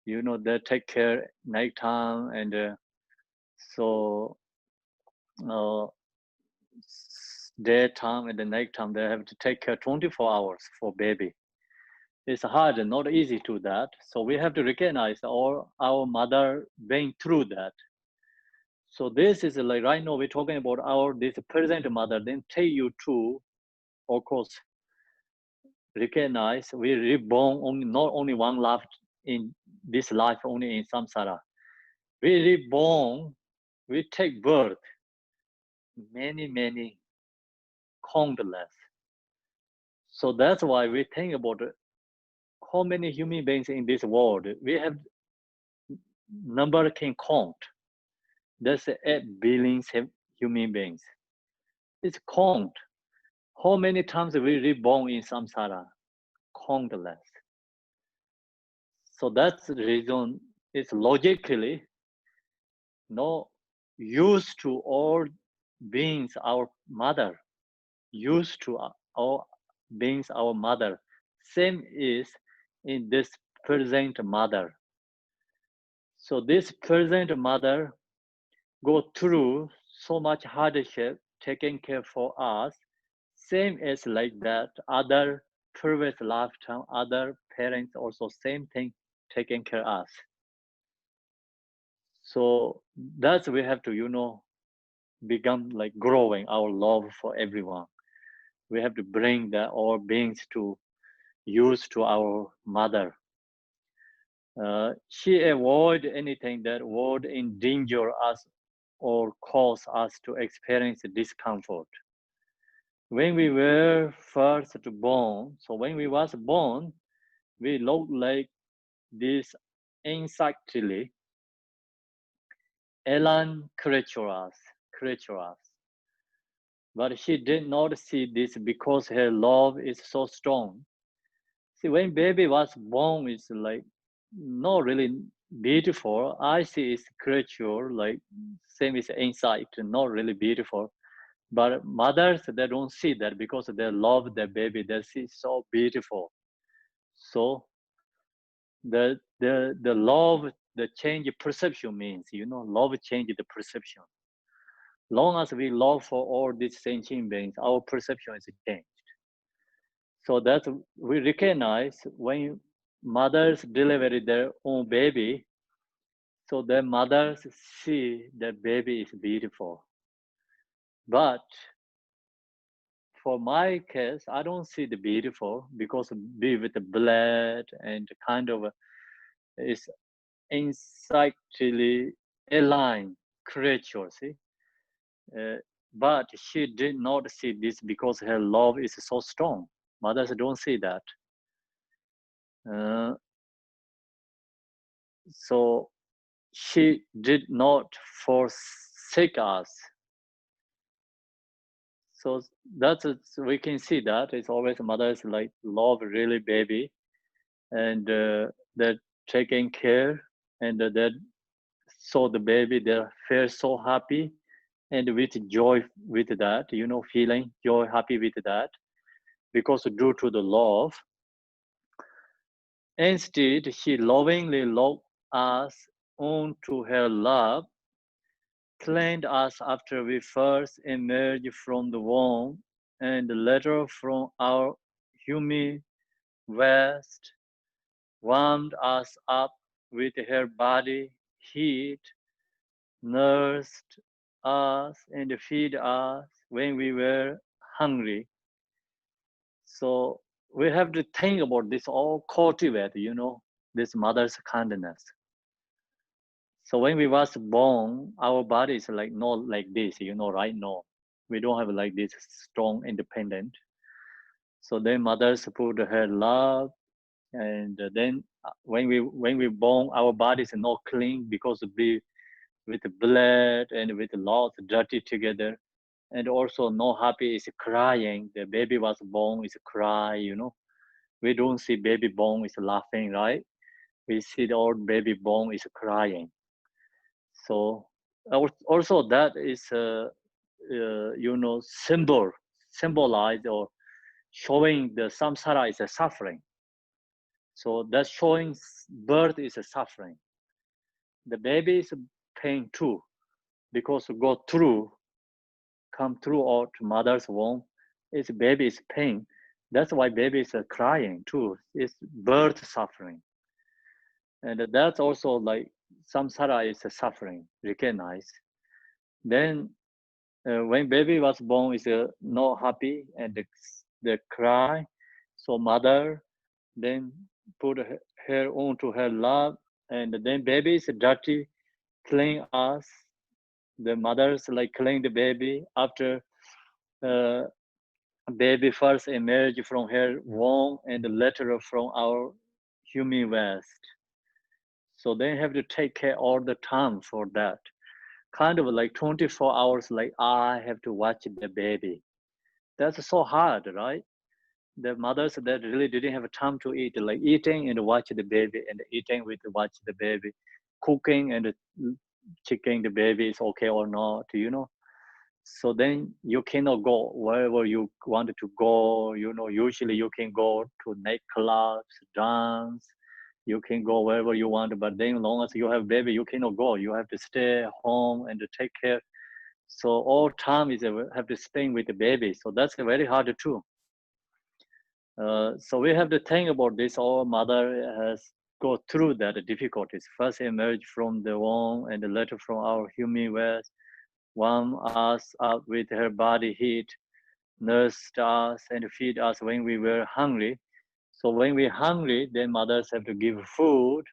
They take care nighttime, and so uh, daytime and the nighttime they have to take care 24 hours for baby. It's hard and not easy to that. So we have to recognize our mother being through that. So this is like right now we're talking about our this present mother. Then take you to, of course, recognize we reborn only, not only one life in this life, only in samsara. We reborn, we take birth, many countless. So that's why we think about how many human beings in this world. We have number can count. That's 8 billion human beings. It's count. How many times we reborn in samsara? Countless. So that's the reason it's logically no used to all beings our mother, used to all beings our mother. Same is in this present mother. So this present mother go through so much hardship taking care for us, same as like that other previous lifetime, other parents also same thing taking care us. So that's we have to, become like growing our love for everyone. We have to bring the all beings to use to our mother. She avoid anything that would endanger us or cause us to experience discomfort. When we were first born, so when we was born, we looked like these insectly alien creatures. But she did not see this because her love is so strong. See, when baby was born, it's like not really beautiful. I see it's creature like same as insect, not really beautiful. But mothers they don't see that because they love their baby. They see so beautiful. So the love the change perception means love change the perception. Long as we love for all these sentient beings, our perception is changed. So that we recognize when mothers deliver their own baby, so the mothers see the baby is beautiful. But for my case, I don't see the beautiful because be with the blood and kind of is insectly aligned creature. See, uh, but she did not see this because her love is so strong. Mothers don't see that. Uh, so she did not forsake us. So that's we can see that it's always mothers like love really baby, and they're taking care, and that so the baby they feel so happy, and with joy with that, feeling joy happy with that because due to the love. Instead, she lovingly locked us onto her lap, cleaned us after we first emerged from the womb, and later from our humid west, warmed us up with her body heat, nursed us and feed us when we were hungry. So we have to think about this all cultivate, this mother's kindness. So when we was born, our body is like not like this, right now. We don't have like this strong independent. So then mothers put her love, and then when we born, our body is not clean because we with blood and with lots dirty together, and also not happy is crying. The baby was born is cry. We don't see baby born is laughing, right? We see the old baby born is crying. So also that is symbolize or showing the samsara is a suffering. So that's showing birth is a suffering. The baby is pain too because go through come through out mother's womb. Its baby is pain. That's why baby is crying too. It's birth suffering, and that's also like samsara is a suffering. Recognize. Then when baby was born is not happy and the cry, so mother then put her onto her lap, and then baby is dirty, clean us. The mothers like clean the baby after uh, baby first emerged from her womb and later from our human waste. So they have to take care all the time for that. Kind of like 24 hours, like I have to watch the baby. That's so hard, right? The mothers that really didn't have time to eat, like eating and watch the baby, and eating with watch the baby, cooking and checking the baby is okay or not. So then you cannot go wherever you wanted to go. Usually you can go to nightclubs, dance. You can go wherever you want, but then as long as you have baby, you cannot go. You have to stay home and to take care. So all time is have to spend with the baby. So that's very hard too. So we have to think about this. Our mother has go through that difficulties. First emerge from the womb and later from our human ways, warm us up with her body heat, nursed us and feed us when we were hungry. So when we're hungry, then mothers have to give food.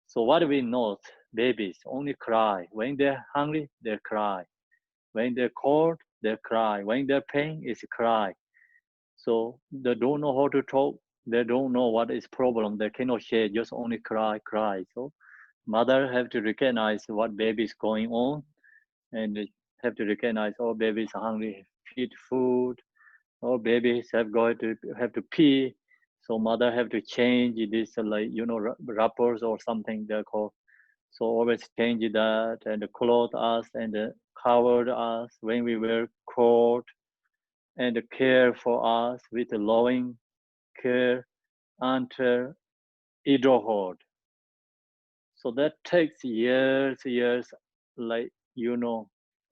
So what do we know? Babies only cry. When they're hungry, they cry. When they're cold, they cry. When they're pain, it's cry. So they don't know how to talk. They don't know what is problem. They cannot share, just only cry, cry. So mother have to recognize what baby is going on and have to recognize, oh, baby is hungry, feed food, or babies have to pee. So mother have to change this, wrappers or something they call. So always change that and clothe us and covered us when we were cold and care for us with loving care until adulthood. So that takes years,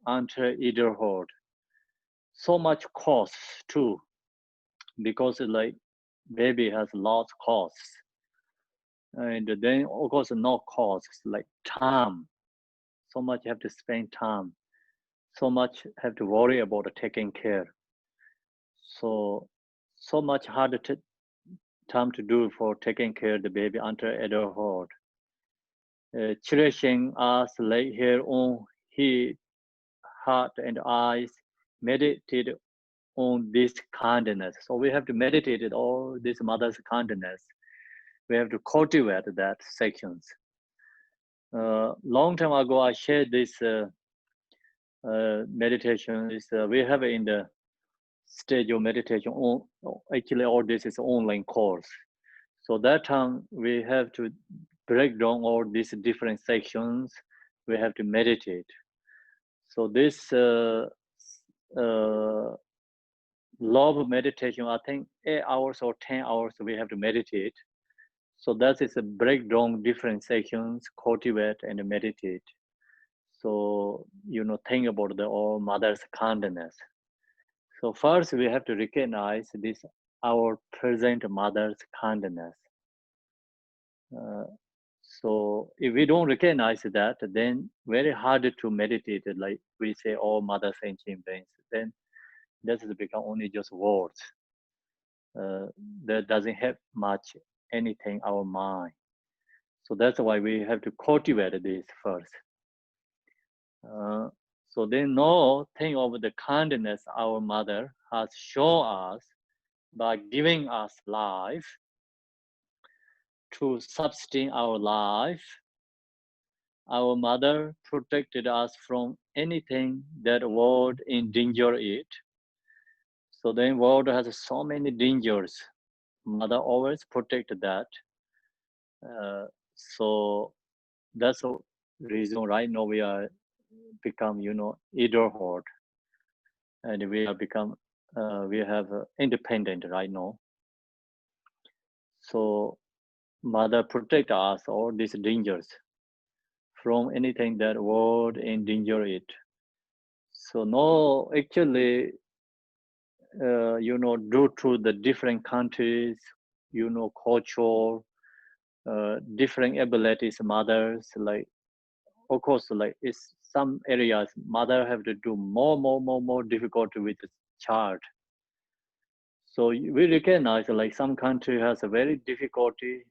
until adulthood. So much costs too, because baby has lots costs. And then of course no costs like time. So much you have to spend time. So much have to worry about taking care. So much harder time to do for taking care of the baby until adulthood. Cherishing us like here on his heart and eyes, meditate on this kindness. So we have to meditate on all this mother's kindness. We have to cultivate that sections. Long time ago, I shared this meditation. We have in the stage of meditation. Actually, all this is online course. So that time we have to break down all these different sections. We have to meditate. So this love meditation, I think 8 hours or 10 hours we have to meditate. So that is a breakdown different sections, cultivate and meditate. So, think about the all mother's kindness. So first we have to recognize this, our present mother's kindness. So if we don't recognize that, then very hard to meditate, like we say, all mothers and children. Then that has become only just words. That doesn't have much anything our mind. So that's why we have to cultivate this first. So then know, think of the kindness our mother has shown us by giving us life to sustain our life. Our mother protected us from anything that would endanger it. So the world has so many dangers. Mother always protected that. So that's the reason right now we are become, adulthood, and we are become, we have independent right now. So mother protect us all these dangers from anything that would endanger it. So no, actually, due to the different countries, culture, different abilities, mothers, like, of course, like it's some areas, mother have to do more difficulty with the child. So we recognize like some country has a very difficulty,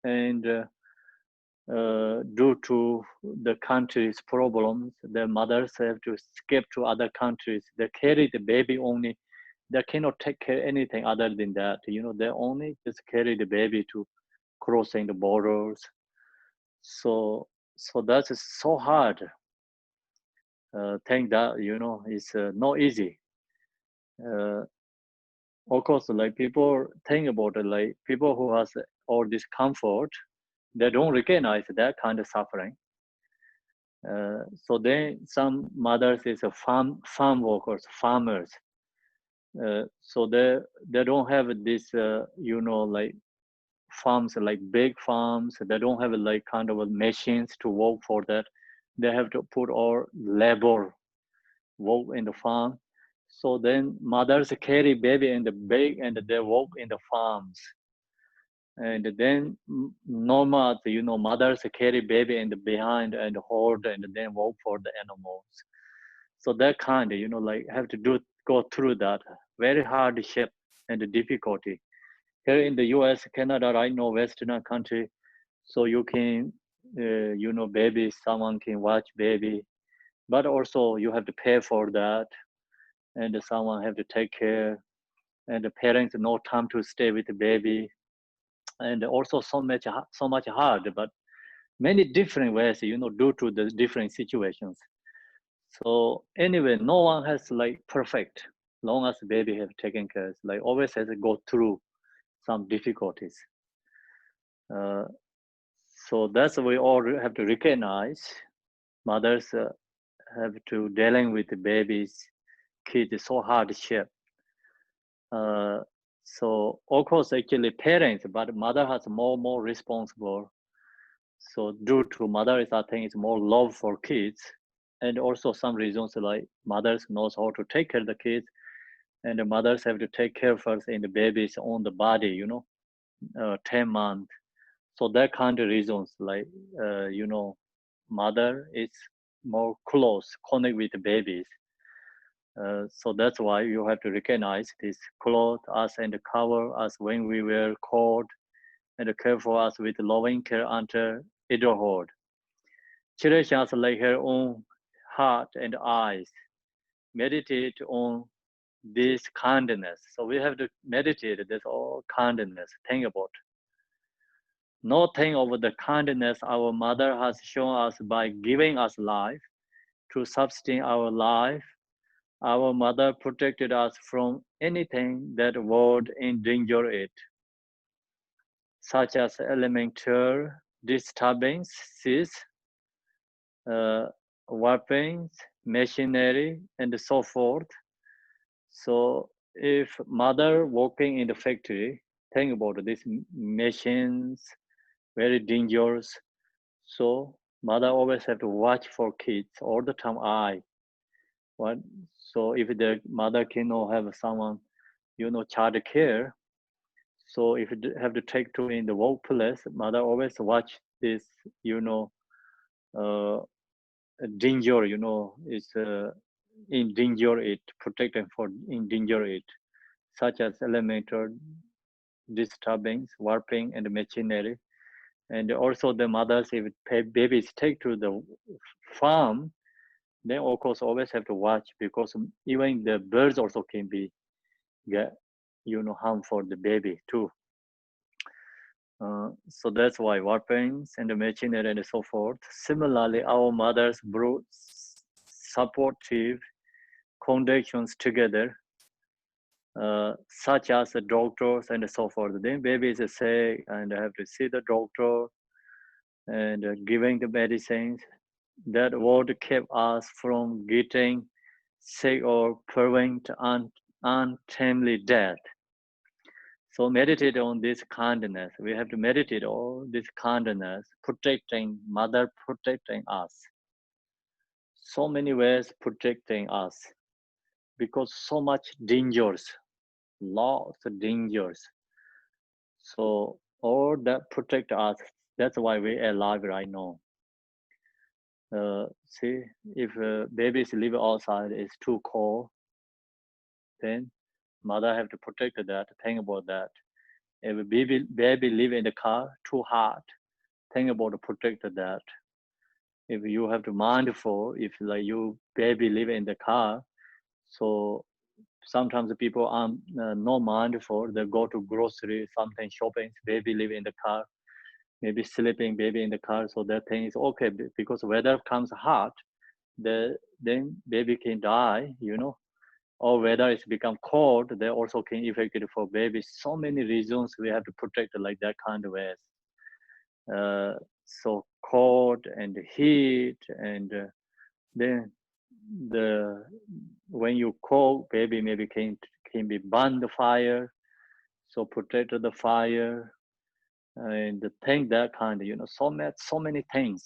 and due to the country's problems, the mothers have to escape to other countries. They carry the baby only. They cannot take care anything other than that. They only just carry the baby to crossing the borders. So that is so hard. Thing that is not easy. Of course, like people think about it, like people who has all this comfort, they don't recognize that kind of suffering. So then some mothers is a farm workers, farmers. So they don't have this, like farms, like big farms. They don't have like kind of machines to work for that. They have to put all labor work in the farm. So then mothers carry baby in the big and they work in the farms. And then normal, mothers carry baby in the behind and hold and then work for the animals. So that kind, like have to go through that very hardship and difficulty. Here in the U.S., Canada, right now, Western country, so you can, baby, someone can watch baby, but also you have to pay for that, and someone have to take care, and the parents no time to stay with the baby, and also so much hard, but many different ways, due to the different situations. So anyway, no one has like perfect. Long as baby have taken care, like always has to go through some difficulties. Uh, so that's we all have to recognize. Mothers have to dealing with the babies, kids so hardship. Uh, so of course, actually parents, but mother has more responsible. So due to mother is I think it's more love for kids, and also some reasons like mothers knows how to take care of the kids, and the mothers have to take care first in the baby's on the body, 10 months. So that kind of reasons like mother is more close connect with the babies. So that's why you have to recognize this clothe us and cover us when we were cold and care for us with loving care until adulthood. Cherish us like her own heart and eyes. Meditate on this kindness. So we have to meditate this all kindness. Think about. Not think of the kindness our mother has shown us by giving us life to sustain our life. Our mother protected us from anything that would endanger it, such as elemental disturbances, uh, weapons, machinery, and so forth. So if mother working in the factory, think about these machines, very dangerous. So mother always have to watch for kids all the time. What? So if the mother cannot have someone, child care. So if you have to take to in the workplace, mother always watch this, uh, danger, is in danger it, protect them for in danger it, such as elemental disturbance, warping, and machinery. And also the mothers, if babies take to the farm, then of course always have to watch because even the birds also can be get, harm for the baby too. So that's why weapons and the machinery and so forth. Similarly, our mothers brought supportive conditions together, such as the doctors and so forth. Then baby is sick and have to see the doctor and giving the medicines that would keep us from getting sick or prevent untimely death. So meditate on this kindness. We have to meditate on this kindness, protecting mother, protecting us. So many ways protecting us because so much dangers, lots of dangers. So all that protect us. That's why we are alive right now. See, if babies live outside, it's too cold. Then mother have to protect that. Think about that. If a baby live in the car, too hot. Think about to protect that. If you have to mindful, if like you baby live in the car, so sometimes the people are not mindful. They go to grocery, something shopping. Baby live in the car, maybe sleeping baby in the car. So that thing is okay because weather comes hot, then baby can die. Or whether it's become cold, they also can affect it for babies. So many reasons we have to protect it like that kind of ways. Uh, so cold and heat, and then when you cook, baby maybe can be burn the fire, so protect the fire, and think that kind, so many things,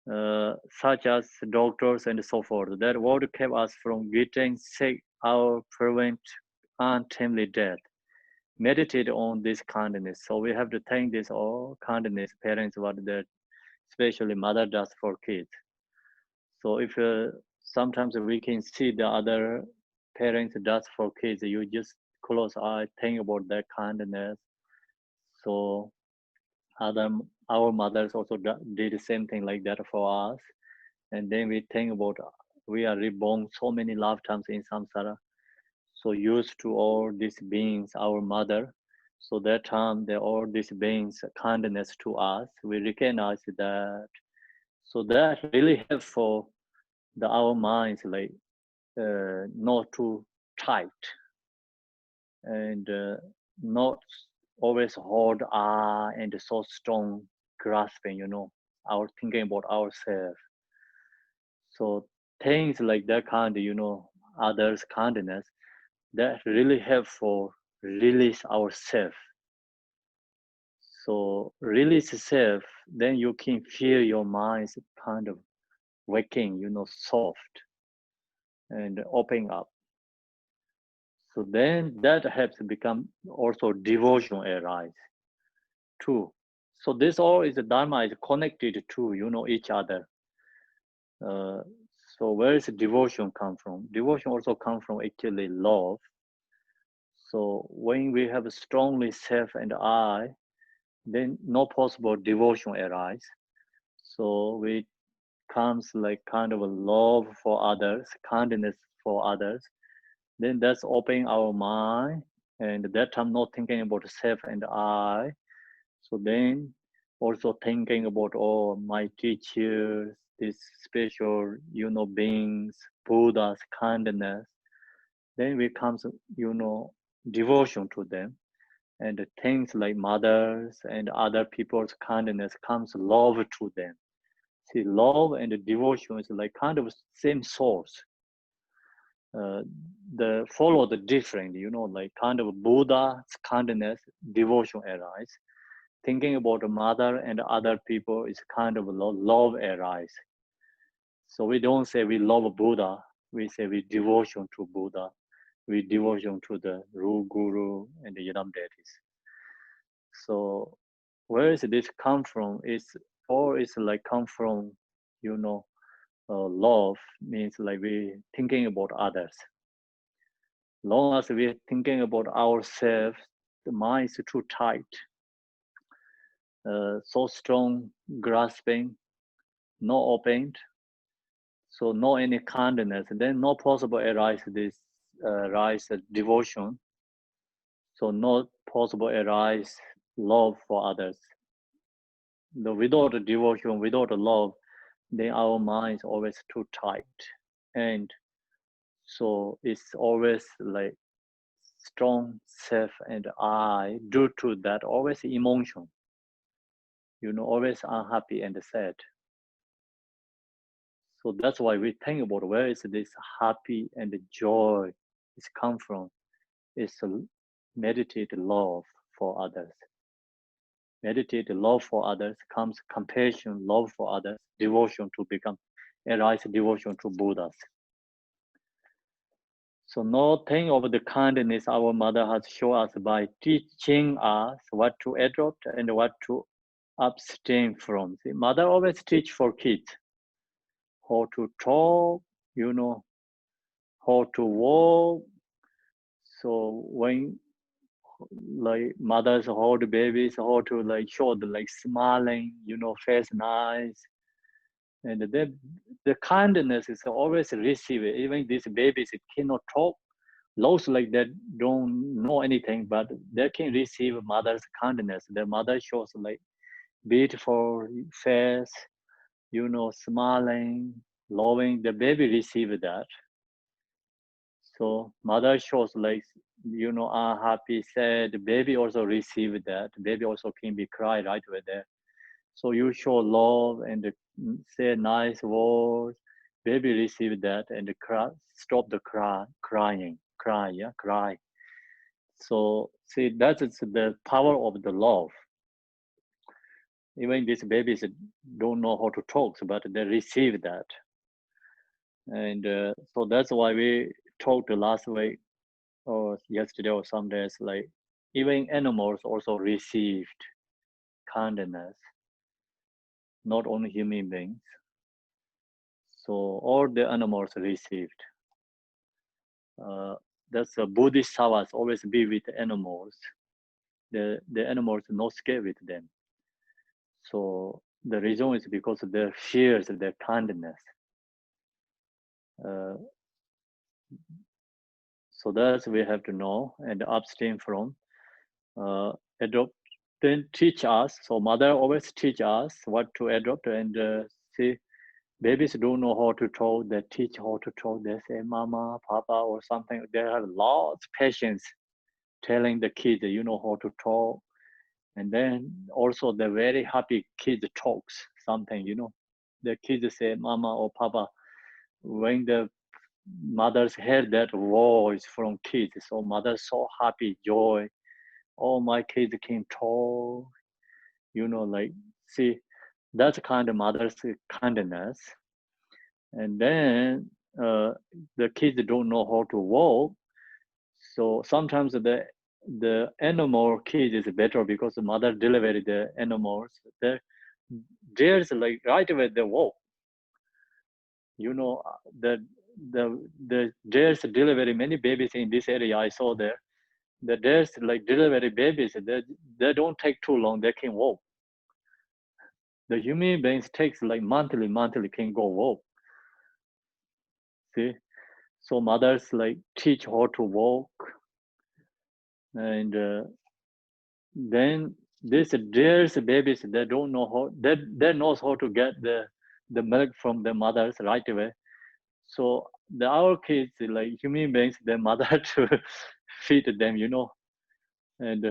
such as doctors and so forth, that would keep us from getting sick or prevent untimely death. Meditate on this kindness. So we have to thank this all kindness parents what that especially mother does for kids. So if sometimes we can see the other parents does for kids, you just close eye, think about that kindness. So other our mothers also did the same thing like that for us, and then we think about we are reborn so many lifetimes in samsara, so used to all these beings, our mother. So that time, they all these beings kindness to us. We recognize that. So that really helpful the our minds like not too tight and not always hold and so strong grasping. Our thinking about ourselves. So things like that kind, others kindness that really helpful release ourself. So release self, then you can feel your mind's kind of waking, soft and opening up. So then that helps become also devotion arise too. So this all is the Dharma is connected to, each other. Uh, so where is devotion come from? Devotion also come from actually love. So when we have strongly self and I, then no possible devotion arise. So we comes like kind of a love for others, kindness for others. Then that's opening our mind, and that time not thinking about self and I. So then also thinking about all my teachers, these special, beings, Buddha's kindness. Then we comes, devotion to them. And things like mothers and other people's kindness comes love to them. See, love and devotion is like kind of same source. The follow the different, like kind of Buddha's kindness, devotion arise. Thinking about the mother and other people is kind of love arise. So we don't say we love Buddha, we say we devotion to Buddha, we devotion to the Ru Guru and the Yadam deities. So where is this come from? It's like come from, love means like we thinking about others. Long as we're thinking about ourselves, the mind is too tight, so strong, grasping, no opened, so no any kindness. Then no possible arise this rise devotion. So not possible arise love for others. Without devotion, without love, then our mind is always too tight, and so it's always like strong self and I. Due to that, always emotion, always unhappy and sad. So that's why we think about where is this happy and joy is come from. It's a meditate love for others. Meditate love for others comes compassion, love for others, devotion to become arise devotion to Buddhas. So nothing of the kindness our mother has shown us by teaching us what to adopt and what to abstain from. See, mother always teach for kids how to talk, how to walk. So when like mothers hold babies, how to like show the like smiling, face nice, and then the kindness is always received. Even these babies cannot talk, those like that don't know anything, but they can receive mother's kindness. The mother shows like beautiful face, smiling, loving. The baby receive that. So mother shows like, happy, sad. The baby also receive that. The baby also can be cry right away there. So you show love and say nice words. Baby receive that and stop the crying, yeah, cry. So see, that is the power of the love. Even these babies don't know how to talk, but they receive that. And so that's why we talked last week or yesterday or some days, like even animals also received kindness, not only human beings. So all the animals received. That's a Buddhist savas always be with animals. The animals not scared with them. So the reason is because their fears, their kindness. Uh, so that's we have to know and abstain from. Adopt, then teach us. So mother always teach us what to adopt and see. Babies don't know how to talk. They teach how to talk. They say mama, papa, or something. They have lots of patience telling the kids, you know how to talk. And then also the very happy kids talks something, you know. The kids say mama or papa when the mothers heard that voice from kids. So mother so happy, joy. Oh, my kids can talk, you know, like see, that's kind of mother's kindness. And then the kids don't know how to walk. So sometimes the animal kids is better because the mother delivered the animals. There's like right away they walk. You know there's delivery many babies in this area. I saw there. There's like delivery babies. They don't take too long. They can walk. The human beings takes like monthly can go walk. See, so mothers like teach how to walk, and then there's babies that don't know how they knows how to get the milk from the mothers right away. So our kids like human beings, their mother to feed them, you know, and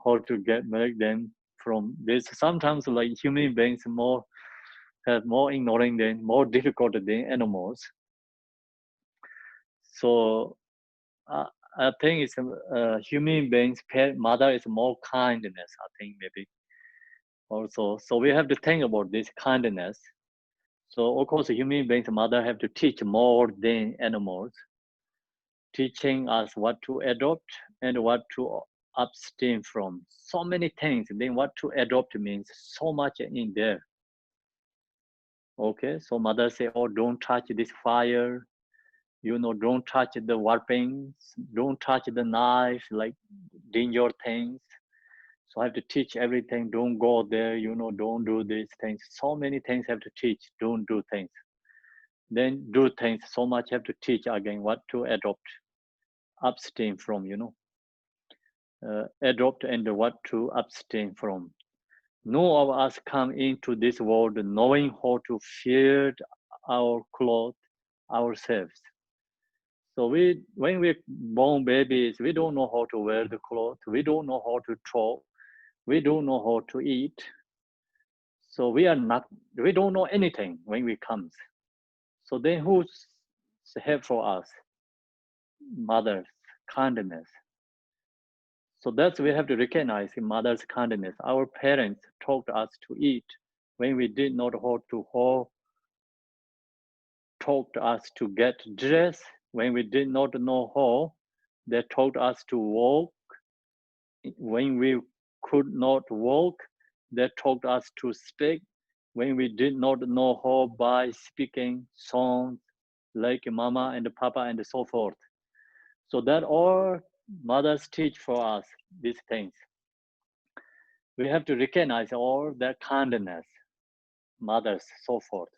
how to get milk them from this. Sometimes like human beings more have more ignoring than more difficult than animals. So uh, I think it's human beings mother is more kindness. I think maybe also. So we have to think about this kindness. So of course, human beings mother have to teach more than animals, teaching us what to adopt and what to abstain from. So many things. Then what to adopt means so much in there. Okay, so mother say, oh, don't touch this fire. You know, don't touch the weapons. Don't touch the knife, like danger things. So I have to teach everything. Don't go there. You know, don't do these things. So many things have to teach. Don't do things. Then do things. So much have to teach again what to adopt, abstain from. You know, adopt and what to abstain from. None of us come into this world knowing how to feed our clothes ourselves. So when we born babies, we don't know how to wear the clothes. We don't know how to talk. We don't know how to eat. So we don't know anything when we come. So then who's help for us? Mother's kindness. So that's we have to recognize in mother's kindness. Our parents taught us to eat when we did not how taught us to get dressed when we did not know how. They taught us to walk when we could not walk. They taught us to speak when we did not know how by speaking songs like mama and papa and so forth. So that all mothers teach for us these things. We have to recognize all their kindness, mothers, so forth.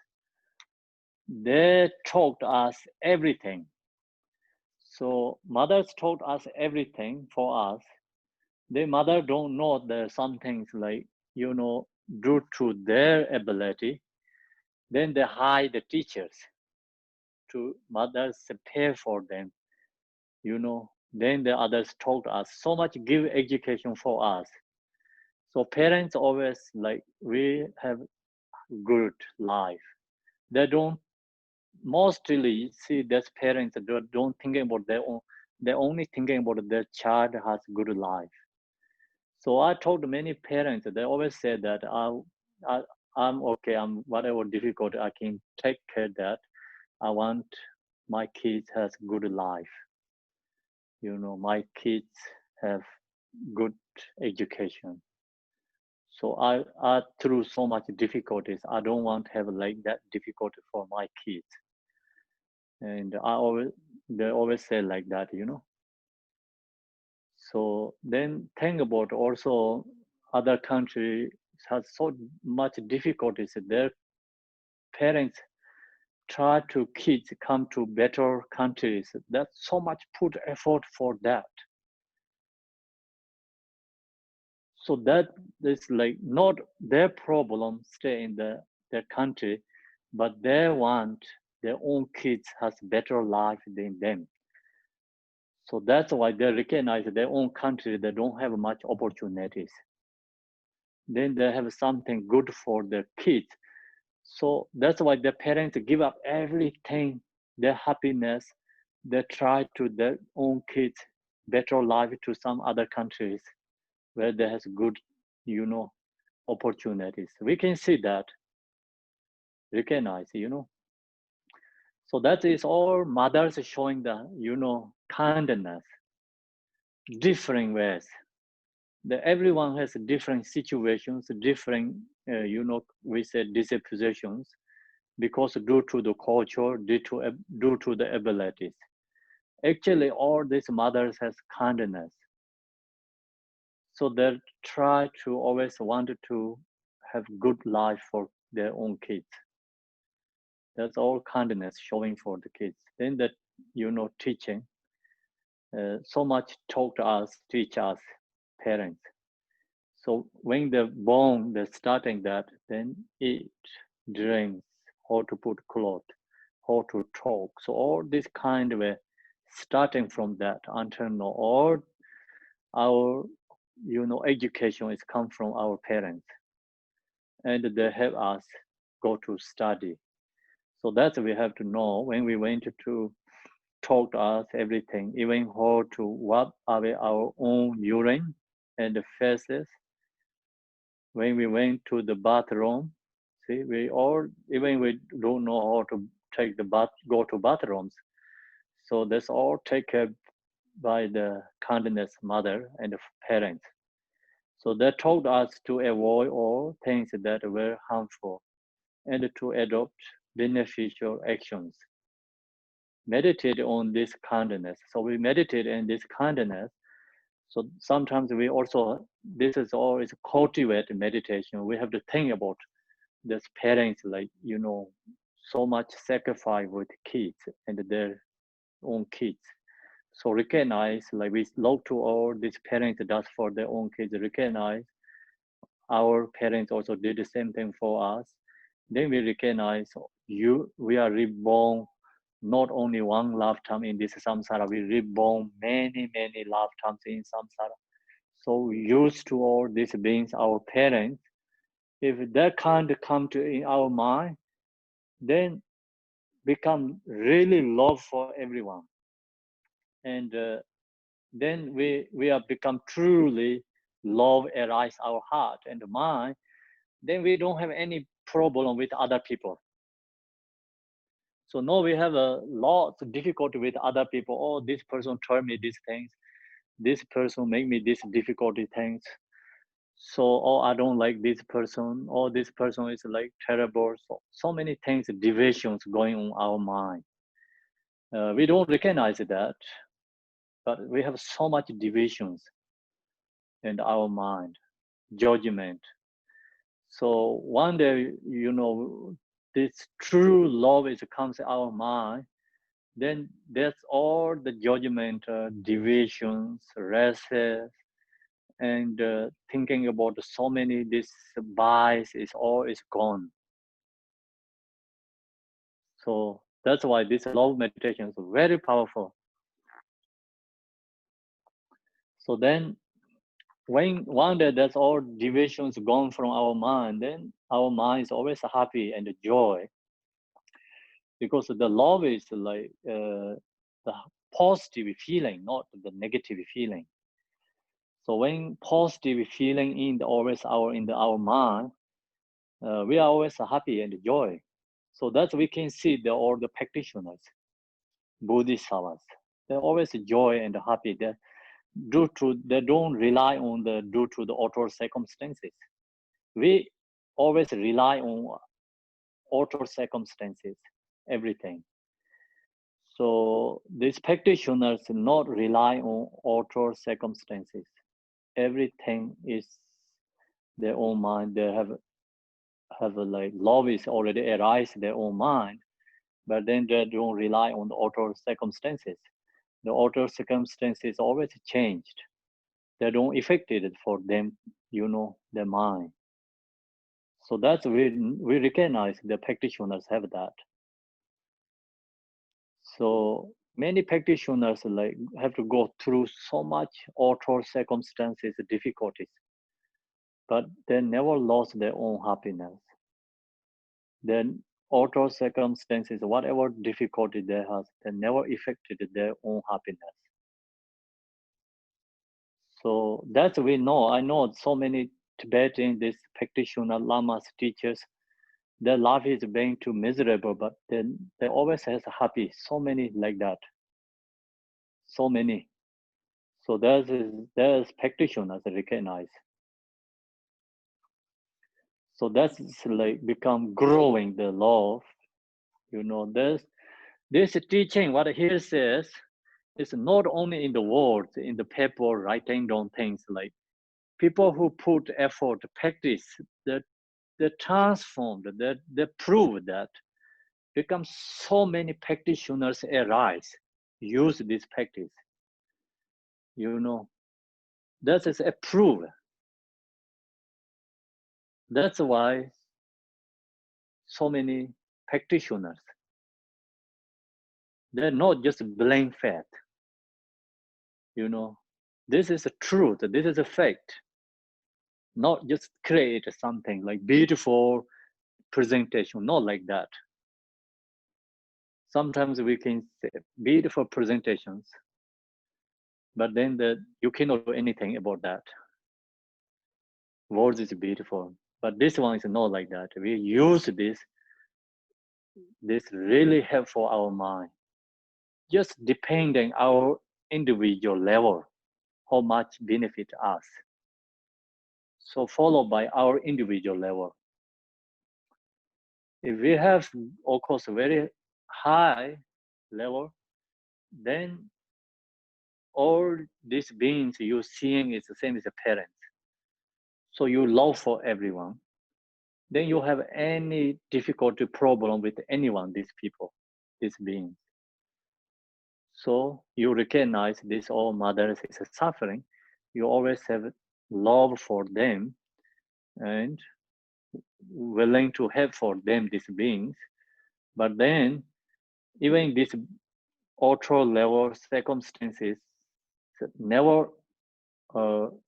They taught us everything. So mothers taught us everything for us. The mother don't know that some things like, you know, due to their ability, then they hire the teachers to mothers pay for them, you know. Then the others taught us so much, give education for us. So parents always like we have good life. They don't mostly see that parents don't thinking about their own. They're only thinking about their child has good life. So I told many parents. They always say that I I'm okay. I'm whatever difficult I can take care that. I want my kids has good life. My kids have good education. So I through so much difficulties, I don't want to have like that difficulty for my kids. And they always say like that. So then think about also other country has so much difficulties. Their parents try to kids come to better countries. That's so much put effort for that. So that is like not their problem stay in their country, but they want their own kids has better life than them. So that's why they recognize their own country, they don't have much opportunities. Then they have something good for their kids. So that's why the parents give up everything, their happiness. They try to their own kids better life to some other countries where they has good, opportunities. We can see that, recognize. So that is all mothers showing the, kindness, different ways. Everyone has different situations, different, we say dispositions, because due to the culture, due to the abilities. Actually, all these mothers has kindness. So they try to always want to have good life for their own kids. That's all kindness showing for the kids. Then that, teaching, so much taught us, teach us, parents. So when they're born, they're starting that, then eat, drinks, how to put clothes, how to talk. So all this kind of starting from that until now, all our, education is come from our parents, and they help us go to study. So that's we have to know when we went to talk to us everything, even how to wipe away our own urine and the faces. When we went to the bathroom, see, we all, even we don't know how to take the bath, go to bathrooms. So that's all taken by the kindness mother and the parents. So they told us to avoid all things that were harmful and to adopt beneficial actions. Meditate on this kindness. So we meditate in this kindness. So sometimes we also, this is always cultivate meditation. We have to think about this parents, like, so much sacrifice with kids and their own kids. So recognize, like we look to all these parents does for their own kids, recognize our parents also did the same thing for us. Then we recognize we are reborn not only one lifetime in this samsara, we reborn many, many lifetimes in samsara. So used to all these beings, our parents, if that kind come to in our mind, then become really love for everyone. And then we are become truly love arise our heart and mind. Then we don't have any problem with other people. So now we have a lot of difficulty with other people. Oh, this person told me these things. This person make me these difficulty things. So, oh, I don't like this person. Oh, this person is like terrible. So many things, divisions going on our mind. We don't recognize that, but we have so much divisions in our mind, judgment. So one day, this true love is comes to our mind, then that's all the judgment, divisions, races, and thinking about so many this bias is all is gone. So that's why this love meditation is very powerful. So then when one day that's all deviations gone from our mind, then our mind is always happy and joy, because the love is like the positive feeling, not the negative feeling. So when positive feeling in the, always our mind, we are always happy and joy. So that's we can see the all the practitioners, bodhisattvas. They're always joy and happy. They don't rely on the due to the outer circumstances. We always rely on outer circumstances, everything. So these practitioners not rely on outer circumstances. Everything is their own mind. They have a, like love is already arise their own mind, but then they don't rely on the outer circumstances. The outer circumstances always changed. They don't affect it for them, their mind. So that's we recognize the practitioners have that. So many practitioners like have to go through so much outer circumstances, difficulties, but they never lost their own happiness. Then outer circumstances, whatever difficulty they have, they never affected their own happiness. So that's we know. I know so many Tibetan this practitioner lamas teachers, their life is being too miserable, but then they always has happy. So many like that. So many. So there's practitioners recognize. So that's like become growing the love. This teaching, what here says, is not only in the words, in the paper, writing down things like people who put effort, practice, that they transformed, that they prove that become so many practitioners arise, use this practice. That is approved. That's why so many practitioners, they're not just blame fact. This is a truth, this is a fact. Not just create something like beautiful presentation, not like that. Sometimes we can say beautiful presentations, but then you cannot do anything about that. Words is beautiful, but this one is not like that. We use this really help for our mind, just depending our individual level, how much benefit us. So followed by our individual level. If we have, of course, very high level, then all these beings you're seeing is the same as a parent. So you love for everyone. Then you have any difficulty problem with anyone, these people, these beings. So you recognize this all mothers is suffering. You always have love for them and willing to help for them, these beings. But then even this outer level circumstances never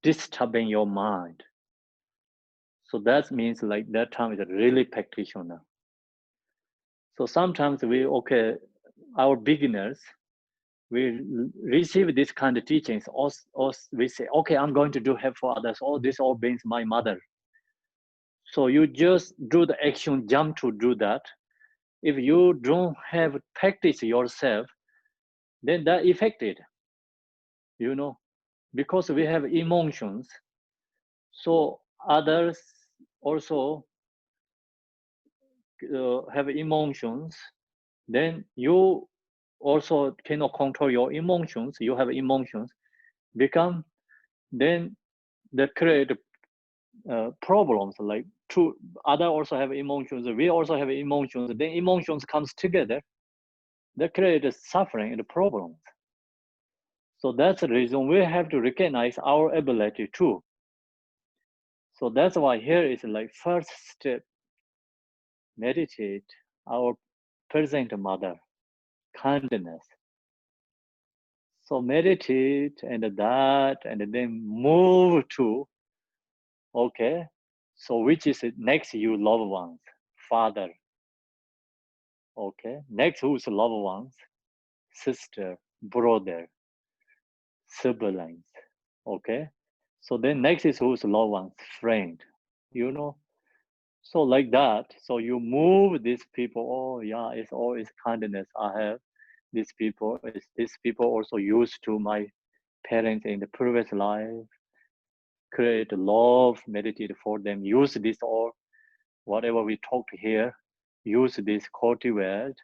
disturbing your mind. So that means like that time is a really practitioner. So sometimes our beginners, we receive this kind of teachings, or we say, okay, I'm going to do help for others. All this all beings my mother. So you just do the action, jump to do that. If you don't have practice yourself, then that affected, because we have emotions. So others also have emotions. Then you also cannot control your emotions. You have emotions, then they create problems. Like two other also have emotions. We also have emotions. Then emotions comes together. They create suffering and problems. So that's the reason we have to recognize our ability too. So that's why here is like first step, meditate our present mother, kindness. So meditate and that, and then move to, okay, so which is next you loved ones, father, okay, next who's loved ones, sister, brother, siblings, okay. So then next is who's loved ones, friend, you know. So like that, so you move these people, oh yeah, it's always kindness I have. These people, is these people also used to my parents in the previous life, create love, meditate for them, use this or whatever we talked here, use this cultivate,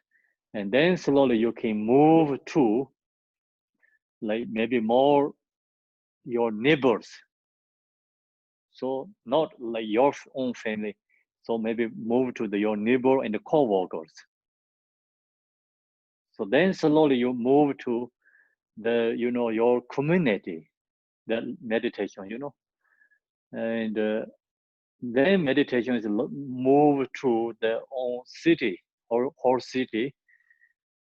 and then slowly you can move to like maybe more your neighbors. So not like your own family. So maybe move to your neighbor and the co-workers. So then slowly you move to the, you know, your community, the meditation, you know, and then meditation is move to the own city or whole city.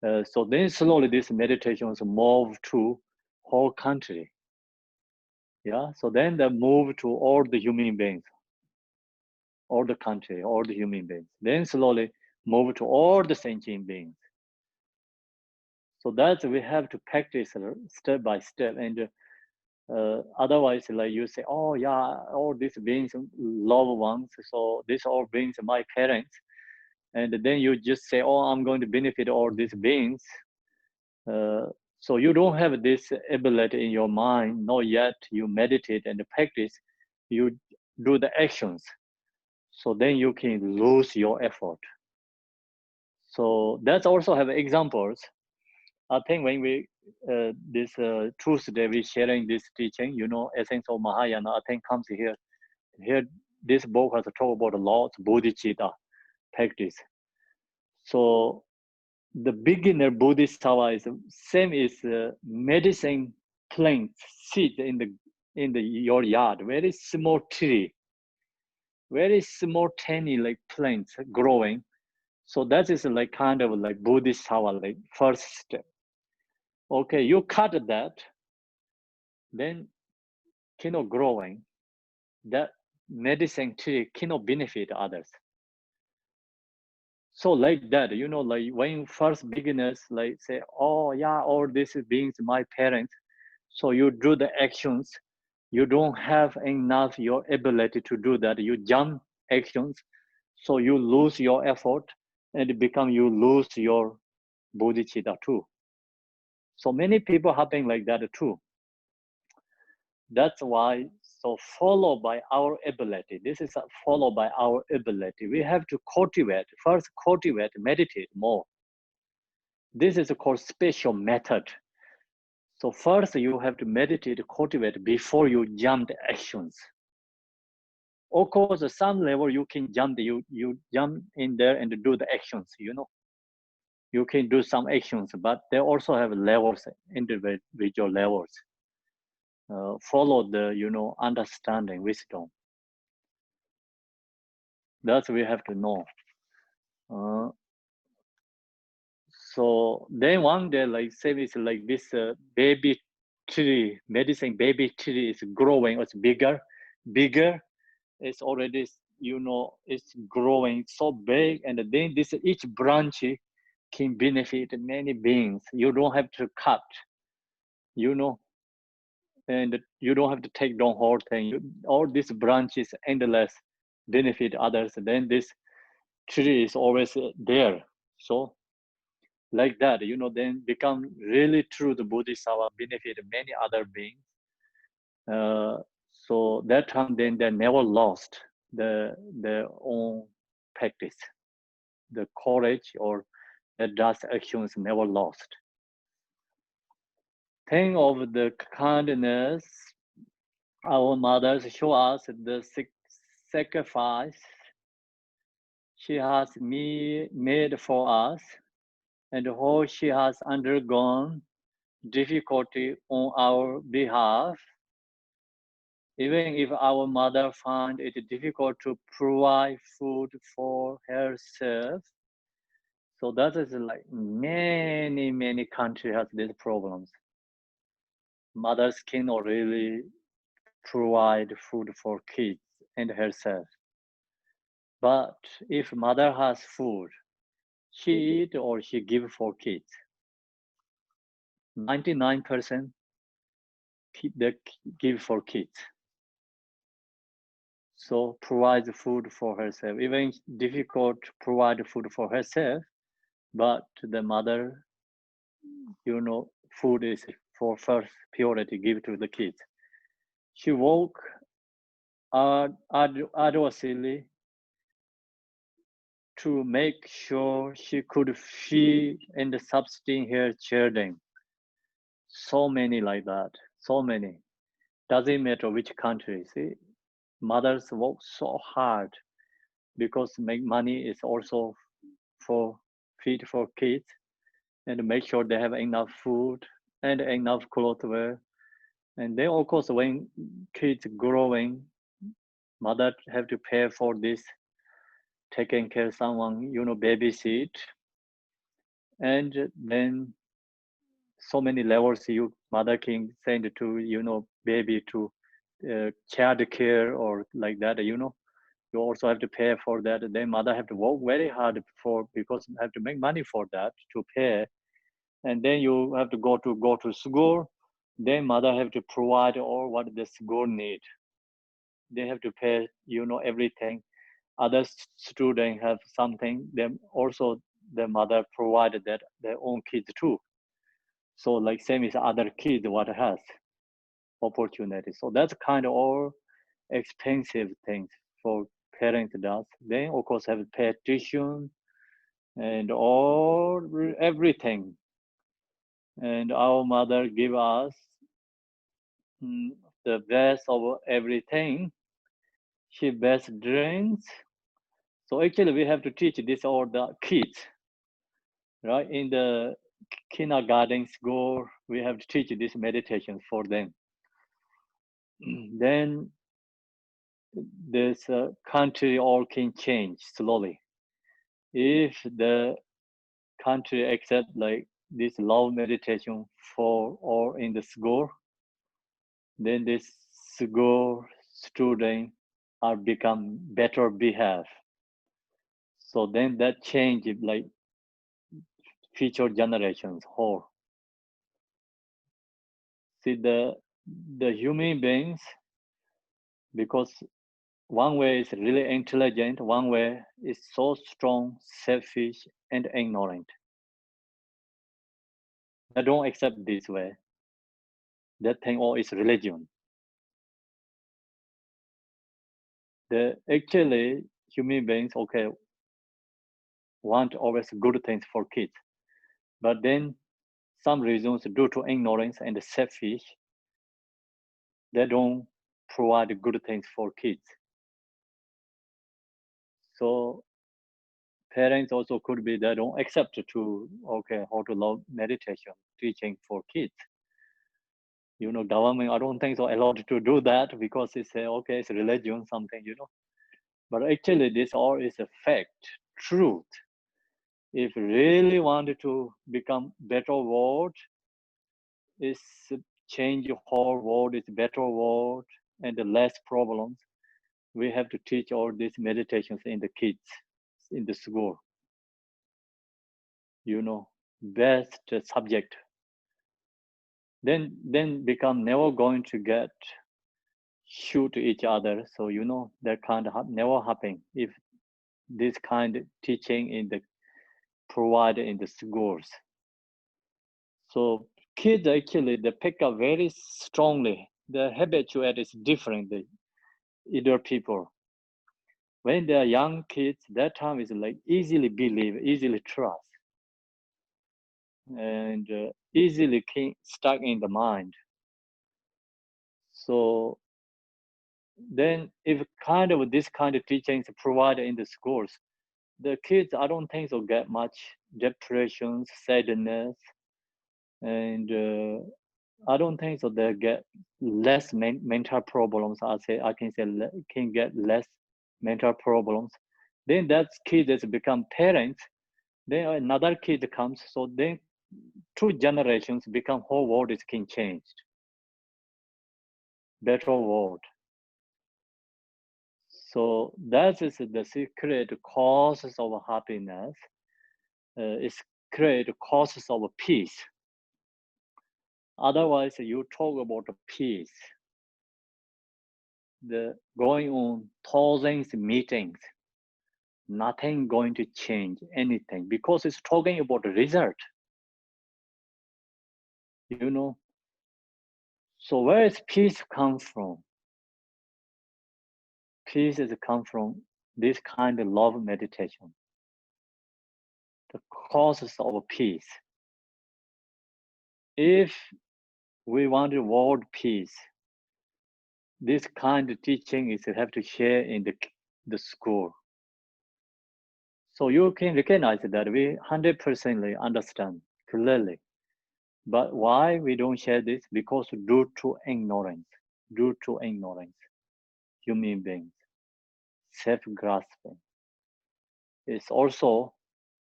So then slowly this meditation is move to whole country. Yeah. So then they move to all the human beings, all the country, all the human beings. Then slowly move to all the sentient beings. So that's we have to practice step by step, and otherwise, like you say, oh yeah, all these beings loved ones. So this all beings my parents, and then you just say, oh, I'm going to benefit all these beings. Uh, so you don't have this ability in your mind, not yet. You meditate and practice, you do the actions. So then you can lose your effort. So that's also have examples. I think when we this Tuesday we sharing this teaching, you know, essence of Mahayana, I think comes here. Here, this book has talked about a lot bodhicitta practice. So the beginner bodhisattva is same as medicine plants seed in the your yard, very small tree, very small tiny like plants growing. So that is like kind of like bodhisattva, like first step. Okay, you cut that, then cannot growing. That medicine tree cannot benefit others. So like that, you know, like when first beginners like say, oh yeah, all these beings my parents. So you do the actions, you don't have enough your ability to do that. You jump actions, so you lose your effort, and it become you lose your bodhicitta too. So many people happen like that too. That's why, so follow by our ability. This is follow by our ability. We have to cultivate, first cultivate, meditate more. This is called special method. So first you have to meditate, cultivate before you jump the actions. Of course, at some level you can jump, you jump in there and do the actions, you know. You can do some actions, but they also have levels, individual levels. Follow the, you know, understanding, wisdom. That's we have to know. So then one day, like say it's like this baby tree, medicine baby tree is growing, it's bigger, bigger. It's already, you know, it's growing so big, and then this each branch can benefit many beings. You don't have to cut, you know, and you don't have to take down whole thing. All these branches endless benefit others. Then this tree is always there. So like that, you know, then become really true the Bodhisattva, benefit many other beings. So that time, then they never lost their own practice, the courage or the just actions never lost. Think of the kindness our mothers show us, the sacrifice she has made for us, and how she has undergone difficulty on our behalf. Even if our mother find it difficult to provide food for herself, so that is like many countries has these problems. Mothers cannot really provide food for kids and herself. But if mother has food, she eat or she give for kids. 99% they give for kids. So provides food for herself. Even difficult to provide food for herself, but the mother, food is for first priority give to the kids. She work arduously to make sure she could feed and sustain her children. So many like that. So many. Doesn't matter which country. See, mothers work so hard because make money is also for feed for kids and make sure they have enough food and enough clothes wear. And then of course when kids growing, mother have to pay for this, taking care someone, babysit. And then so many levels you mother can send to, baby to child care or like that, you also have to pay for that. Then mother have to work very hard for because have to make money for that to pay. And then you have to go to school. Then mother have to provide all what the school need. They have to pay, everything. Other students have something. Then also the mother provided that their own kids too. So like same as other kids what has opportunity. So that's kind of all expensive things for parents does. Then of course have pay tuition and all everything. And our mother give us the best of everything. She best drinks. So actually we have to teach this all the kids, right? In the kindergarten school, we have to teach this meditation for them. Then this country all can change slowly. If the country accept like this love meditation for all in the school, then this school student are become better behave. So then that change like future generations whole. See the human beings, because one way is really intelligent, one way is so strong, selfish, and ignorant. They don't accept this way. That thing all is religion. The actually human beings, okay, want always good things for kids, but then some reasons due to ignorance and selfish, they don't provide good things for kids. So parents also could be they don't accept to okay how to love meditation teaching for kids. Government I don't think so allowed to do that because it's okay it's religion something. But actually this all is a fact, truth. If really wanted to become better world, is change whole world is better world and less problems, we have to teach all these meditations in the kids in the school. Best subject. Then become never going to get shoot each other. So that kind of never happen if this kind of teaching in the provided in the schools. So kids actually they pick up very strongly. The habituate is different than either people. When they are young kids, that time is like easily believe, easily trust, and easily stuck in the mind. So then if kind of this kind of teachings provided in the schools, the kids I don't think so get much depression, sadness, and I don't think so they get less mental problems. I can say can get less mental problems. Then that kid has become parents. Then another kid comes. So then two generations become whole world is can changed. better world. So that is the secret causes of happiness. It's create causes of peace. Otherwise, you talk about peace. The going on thousands meetings, nothing going to change anything because it's talking about the result. You know. So where is peace come from? Peace is come from this kind of love meditation. The causes of peace. If we want world peace, this kind of teaching is have to share in the school. So you can recognize that we 100% understand clearly. But why we don't share this? Because due to ignorance, human beings, self-grasping. It's also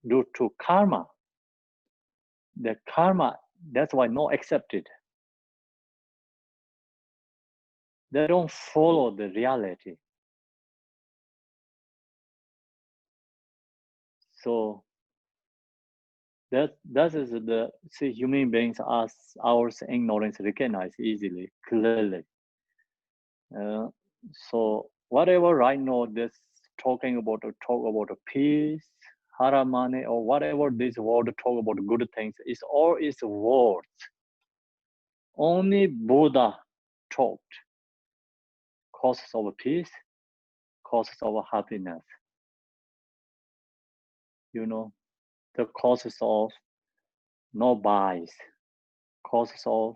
due to karma. The karma, that's why not accepted. They don't follow the reality. So that is the human beings as our ignorance recognize easily, clearly. So whatever right now this talk about a peace, haramane, or whatever this word talk about good things, is all is words. Only Buddha talked causes of peace, causes of happiness. You know, the causes of no bias, causes of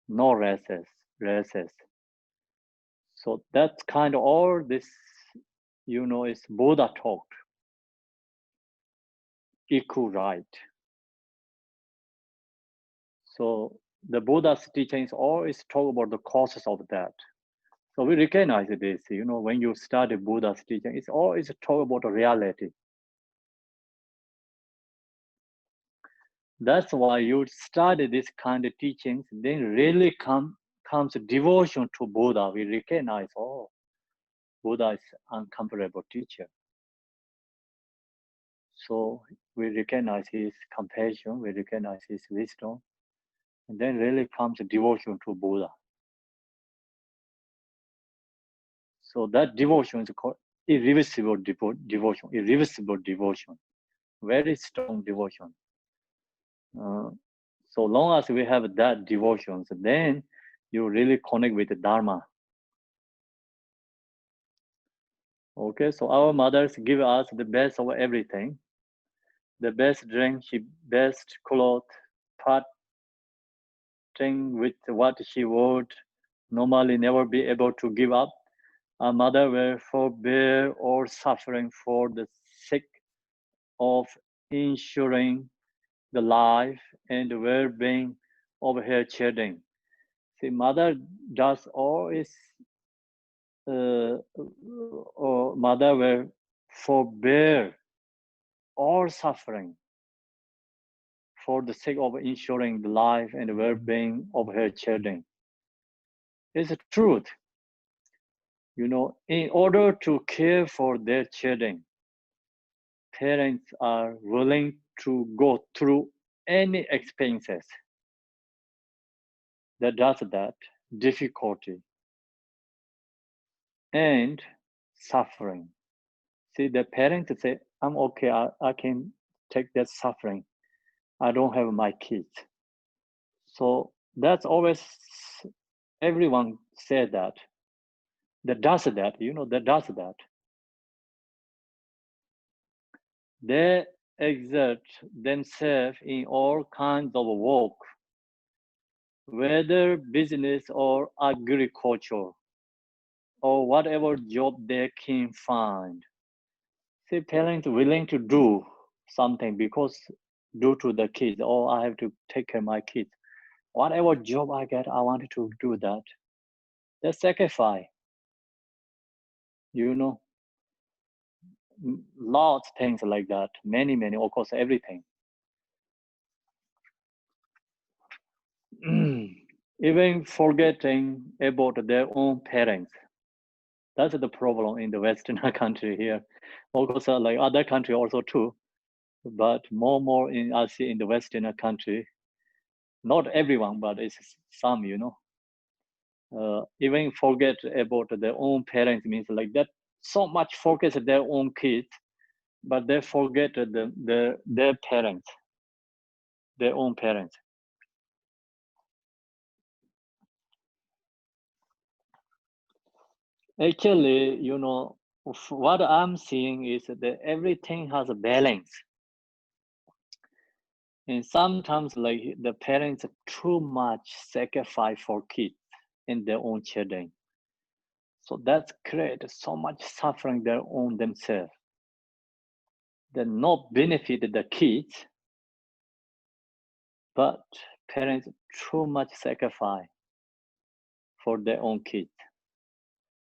no races. So that's kind of all this, is Buddha talked. Equal right. So the Buddha's teachings always talk about the causes of that. So we recognize this, when you study Buddha's teaching, it's always talk about the reality. That's why you study this kind of teachings, then really comes devotion to Buddha. We recognize, Buddha is incomparable teacher. So we recognize his compassion, we recognize his wisdom, and then really comes devotion to Buddha. So that devotion is called irreversible devotion, very strong devotion. So long as we have that devotion, then you really connect with the Dharma. Okay, so our mothers give us the best of everything. The best drink, best cloth, parting with what she would normally never be able to give up. A mother will forbear all suffering for the sake of ensuring the life and well-being of her children. See, mother does always, or mother will forbear all suffering for the sake of ensuring the life and well-being of her children. It's a truth. In order to care for their children, parents are willing to go through any expenses that does that, difficulty and suffering. See, the parents say, I'm okay, I can take that suffering. I don't have my kids. So that's always, everyone said that. That does that, that does that. They exert themselves in all kinds of work, whether business or agriculture, or whatever job they can find. See, parents willing to do something because due to the kids, I have to take care of my kids. Whatever job I get, I wanted to do that. They sacrifice, lots of things like that. Many, of course, everything. even forgetting about their own parents. That's the problem in the Western country here. Of course, like other country also too, but more in I see in the Western country. Not everyone, but it's some, even forget about their own parents means like that. So much focus on their own kids, but they forget their parents, their own parents. Actually, what I'm seeing is that everything has a balance. And sometimes like the parents too much sacrifice for kids and their own children. So that's create so much suffering their own themselves. They not benefit the kids, but parents too much sacrifice for their own kids.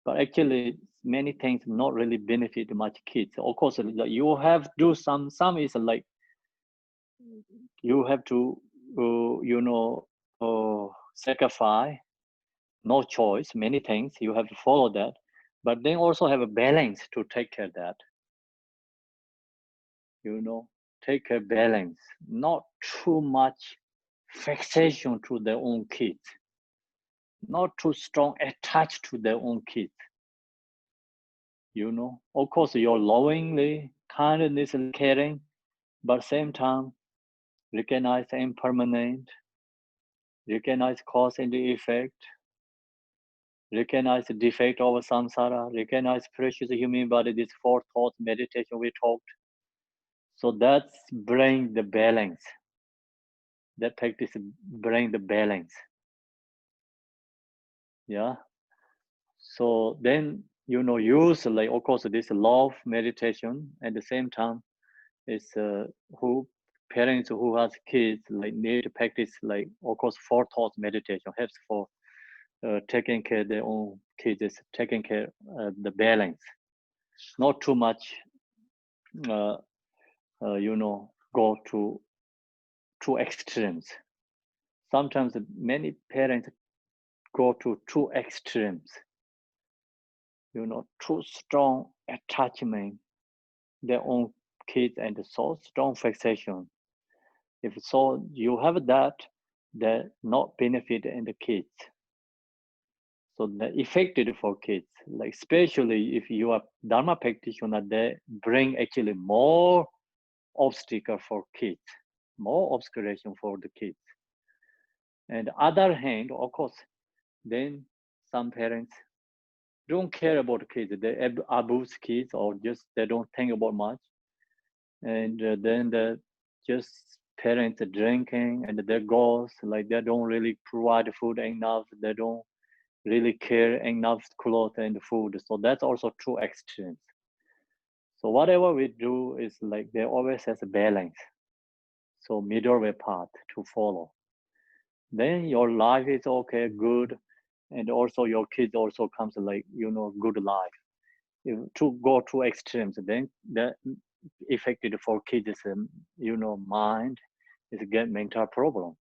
But actually many things not really benefit much kids. Of course, you have to do some is like you have to sacrifice, no choice, many things you have to follow that, but then also have a balance to take care of that, take a balance, not too much fixation to their own kids, not too strong attached to their own kids. Of course you're lovingly, kindness and caring, but same time recognize impermanent, recognize cause and effect, recognize the defect of samsara, recognize precious human body, this four thoughts meditation we talked. So that's bring the balance. That practice bring the balance. Yeah. So then, use like, of course, this love meditation at the same time is who parents who has kids like need to practice like, of course, four thoughts meditation helps for taking care of their own kids, taking care the balance, not too much, go to two extremes. Sometimes many parents go to two extremes, too strong attachment, their own kids, and so strong fixation. If so, you have that not benefit in the kids. So the affected for kids, like especially if you are Dharma practitioner, they bring actually more obstacle for kids, more obscuration for the kids. And other hand, of course, then some parents don't care about kids. They abuse kids or just they don't think about much. And then the just parents are drinking and their goals, like they don't really provide food enough. They don't really care enough clothes and food. So that's also two extremes. So whatever we do is like there always has a balance. So middle way path to follow. Then your life is okay, good, and also your kids also comes like good life. If to go to extremes, then that affected for kids is mind is get mental problem.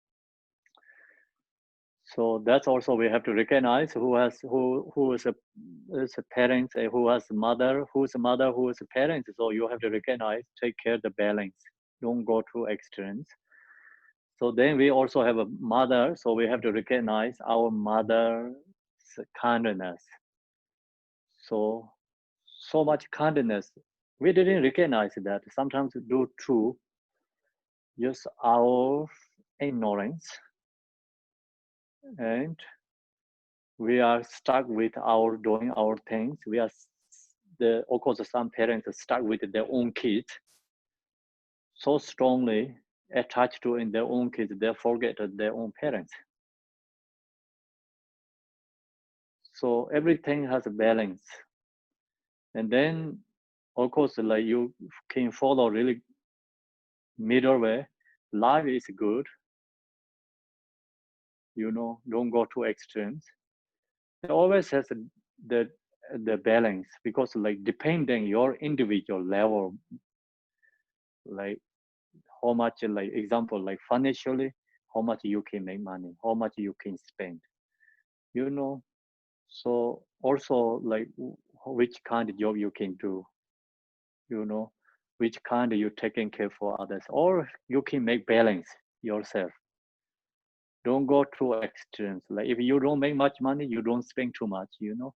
So that's also we have to recognize who is a parent, who has mother, who's a mother, who is a parent. So you have to recognize, take care of the balance. Don't go to extremes. So then we also have a mother. So we have to recognize our mother's kindness. So much kindness. We didn't recognize that. Sometimes we do too. Just our ignorance, and we are stuck with our doing our things. We are of course some parents are stuck with their own kids, so strongly attached to in their own kids, they forget their own parents. So everything has a balance. And then of course like you can follow really middle way. Life is good, don't go to extremes. It always has the balance, because like depending your individual level, like how much, like example, like financially, how much you can make money, how much you can spend, you know. So also like which kind of job you can do, you know, which kind you taking care for others, or you can make balance yourself. Don't go to extremes. Like if you don't make much money, you don't spend too much, you know.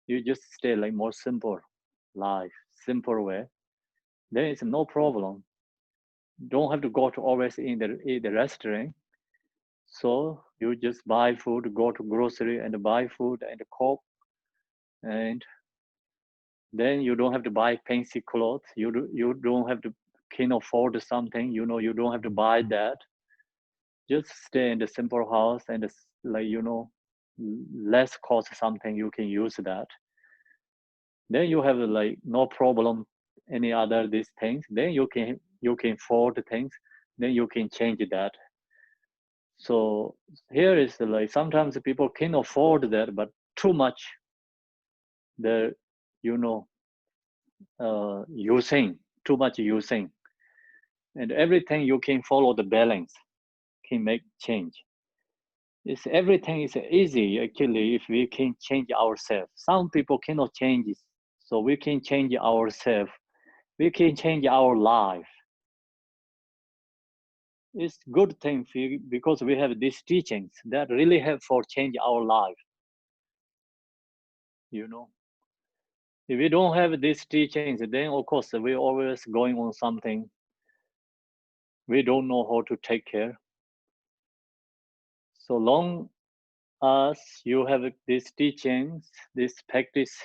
You just stay like more simple life, simple way. Then it's no problem. Don't have to go to always in the restaurant. So you just buy food, go to grocery and buy food and cook, and then you don't have to buy fancy clothes. You don't have to can afford something. You know, you don't have to buy that. Just stay in the simple house and like you know, less cost something you can use that. Then you have like no problem any other these things. Then you can afford things. Then you can change that. So here is like sometimes people can afford that, but too much the you know using too much using, and everything you can follow the balance can make change. It's everything is easy actually if we can change ourselves. Some people cannot change it, so we can change ourselves. We can change our life. It's good thing because we have these teachings that really help for change our life. You know, if we don't have these teachings, then of course we're always going on something. We don't know how to take care. So long as you have these teachings, this practice,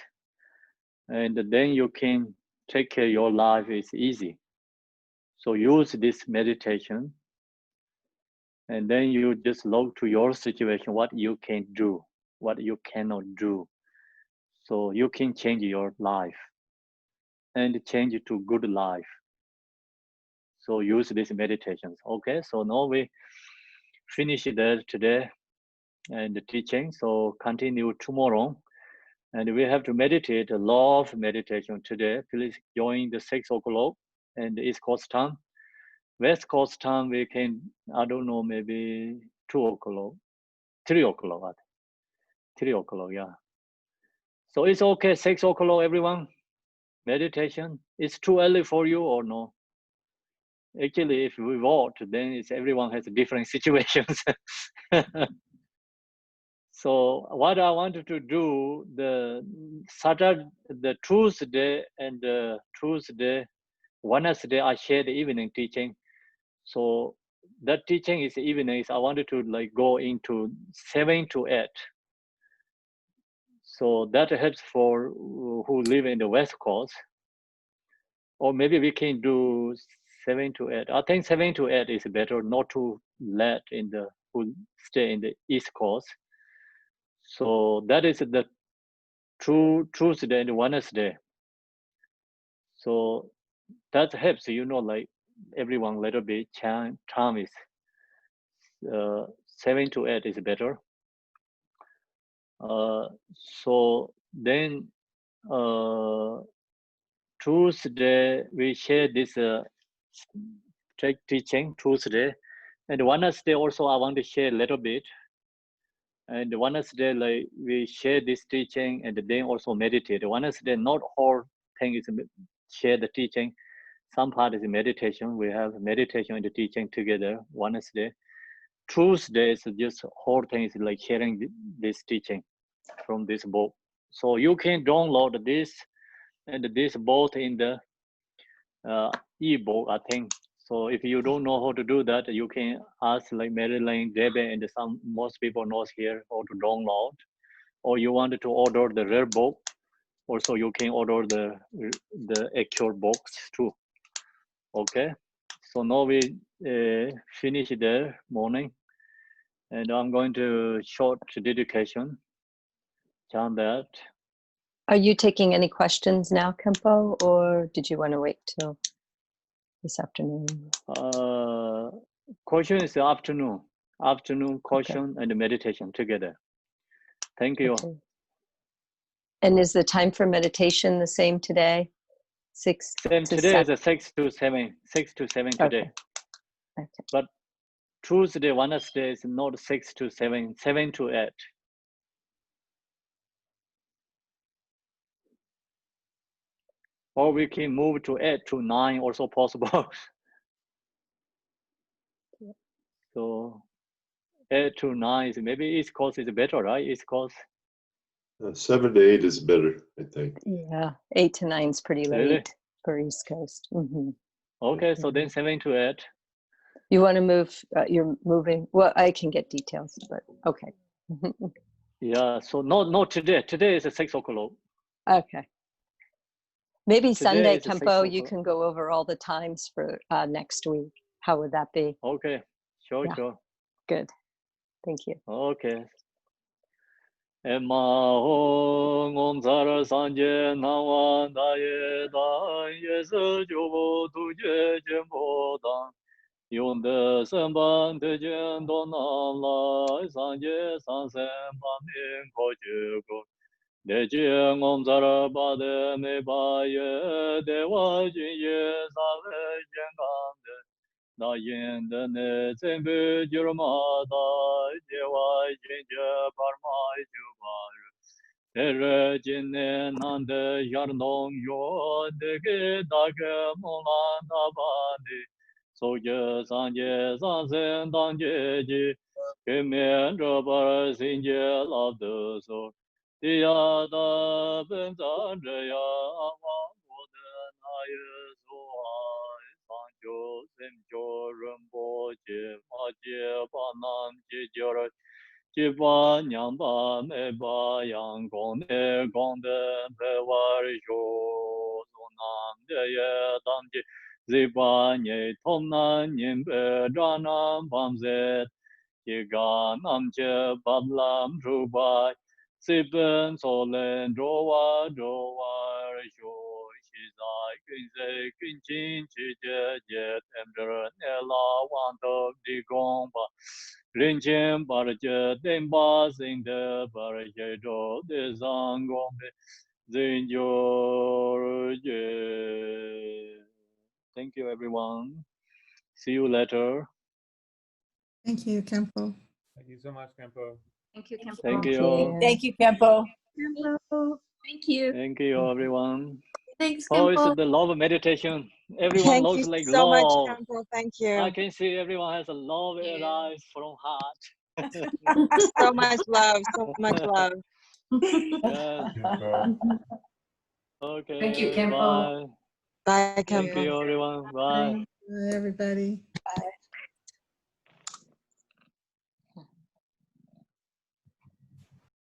and then you can take care of your life is easy. So use this meditation, and then you just look to your situation, what you can do, what you cannot do. So you can change your life and change it to good life. So use these meditations. Okay, so now we finish that today and the teaching. So continue tomorrow. And we have to meditate a lot of meditation today. Please join the 6 o'clock and the East Coast time. West Coast time we can, I don't know, maybe 2 o'clock, 3 o'clock, 3 o'clock, yeah. So it's okay, 6 o'clock, everyone. Meditation. It's too early for you or no? Actually, if we vote, then it's everyone has different situations. So what I wanted to do, the Saturday, the Tuesday and Tuesday, Wednesday, I share the evening teaching. So that teaching is evenings. I wanted to like go into 7 to 8. So that helps for who live in the West Coast. Or maybe we can do 7 to 8. I think 7 to 8 is better, not too late in the who stay in the East Coast. So that is the Tuesday and Wednesday. So that helps, you know, like everyone little bit time is 7 to 8 is better. So then Tuesday we share this teaching Tuesday, and Wednesday also I want to share a little bit. And Wednesday like we share this teaching and then also meditate. Wednesday not whole thing is share the teaching. Some part is meditation. We have meditation and the teaching together Wednesday. Tuesday is just whole thing is like sharing this teaching from this book. So you can download this and this both in the ebook, I think. So if you don't know how to do that, you can ask like Marilyn, Debbie, and most people knows here how to download. Or you wanted to order the rare book, also you can order the actual box too. Okay, so now we finish the morning, and I'm going to short dedication. Chant that. Are you taking any questions now, Khenpo, or did you want to wait till this afternoon? Question is the afternoon question and meditation together. Thank you. Okay. And is the time for meditation the same today? 6 Same to today 7? is a 6 to 7 today. Okay. But Tuesday, Wednesday is not 6 to 7, 7 to 8. Or we can move to 8 to 9, also possible. So 8 to 9 is maybe East Coast is better, right? East Coast. 7 to 8 is better, I think. Yeah, 8 to 9 is pretty late Really? for East Coast. Hmm. Okay, so then 7 to 8. You want to move? You're moving. Well, I can get details, but okay. Yeah, so not today. Today is 6 o'clock. Okay. Maybe Today Sunday, is 6 Khenpo, you o'clock. can go over all the times for next week. How would that be? Okay, sure, Yeah. sure. Good. Thank you. Okay. Emma hong om zara sanje nawa daye da yesu jubo tuje jembo dan yonde semban de jendo na la sanje sansen ba min ko jugo de jeng om zara ba de me ba ye de wa jin ye sa le jeng gan de da yin de ne zen bu jurma da de wa jin je par ma ju ba Tere jinne nande yarnong yo dege dage molan abadi soje sanje sansen danje ji kemen robar sinje labdo so diya da ben zanje ya awang woden aye so ai sanjo semjo rumbo je ma je banan je jora Ji ba nyang ba me ba yang gong de pe war yo so nam de ye dam ji zi ba nye tom nan yin pe dra nam bam ze ji ga nam che bab lam ru ba si ben so len dro wa yo shi zai kin ze kin chin chi je tem de ne la wan de di gong ba Rin chen bar je den ba sing de bar je do de zang gong de zin jo je. Thank you, everyone. See you later. Thank you, Khenpo. Thank you so much, Khenpo. Thank you, Khenpo. Thank Thank you. you. Thank you, Khenpo. Thank you. Thank you, everyone. Thanks, Oh, it's Khenpo. the love of meditation. Everyone Thank looks you like so much, love. Khenpo. Thank I you. can see everyone has a love in Yeah. eyes from heart. So much love. So much love. Yes. Khenpo. Okay. Thank you, Khenpo. Bye. Bye, Thank Khenpo. you, everyone. Bye. Bye, everybody.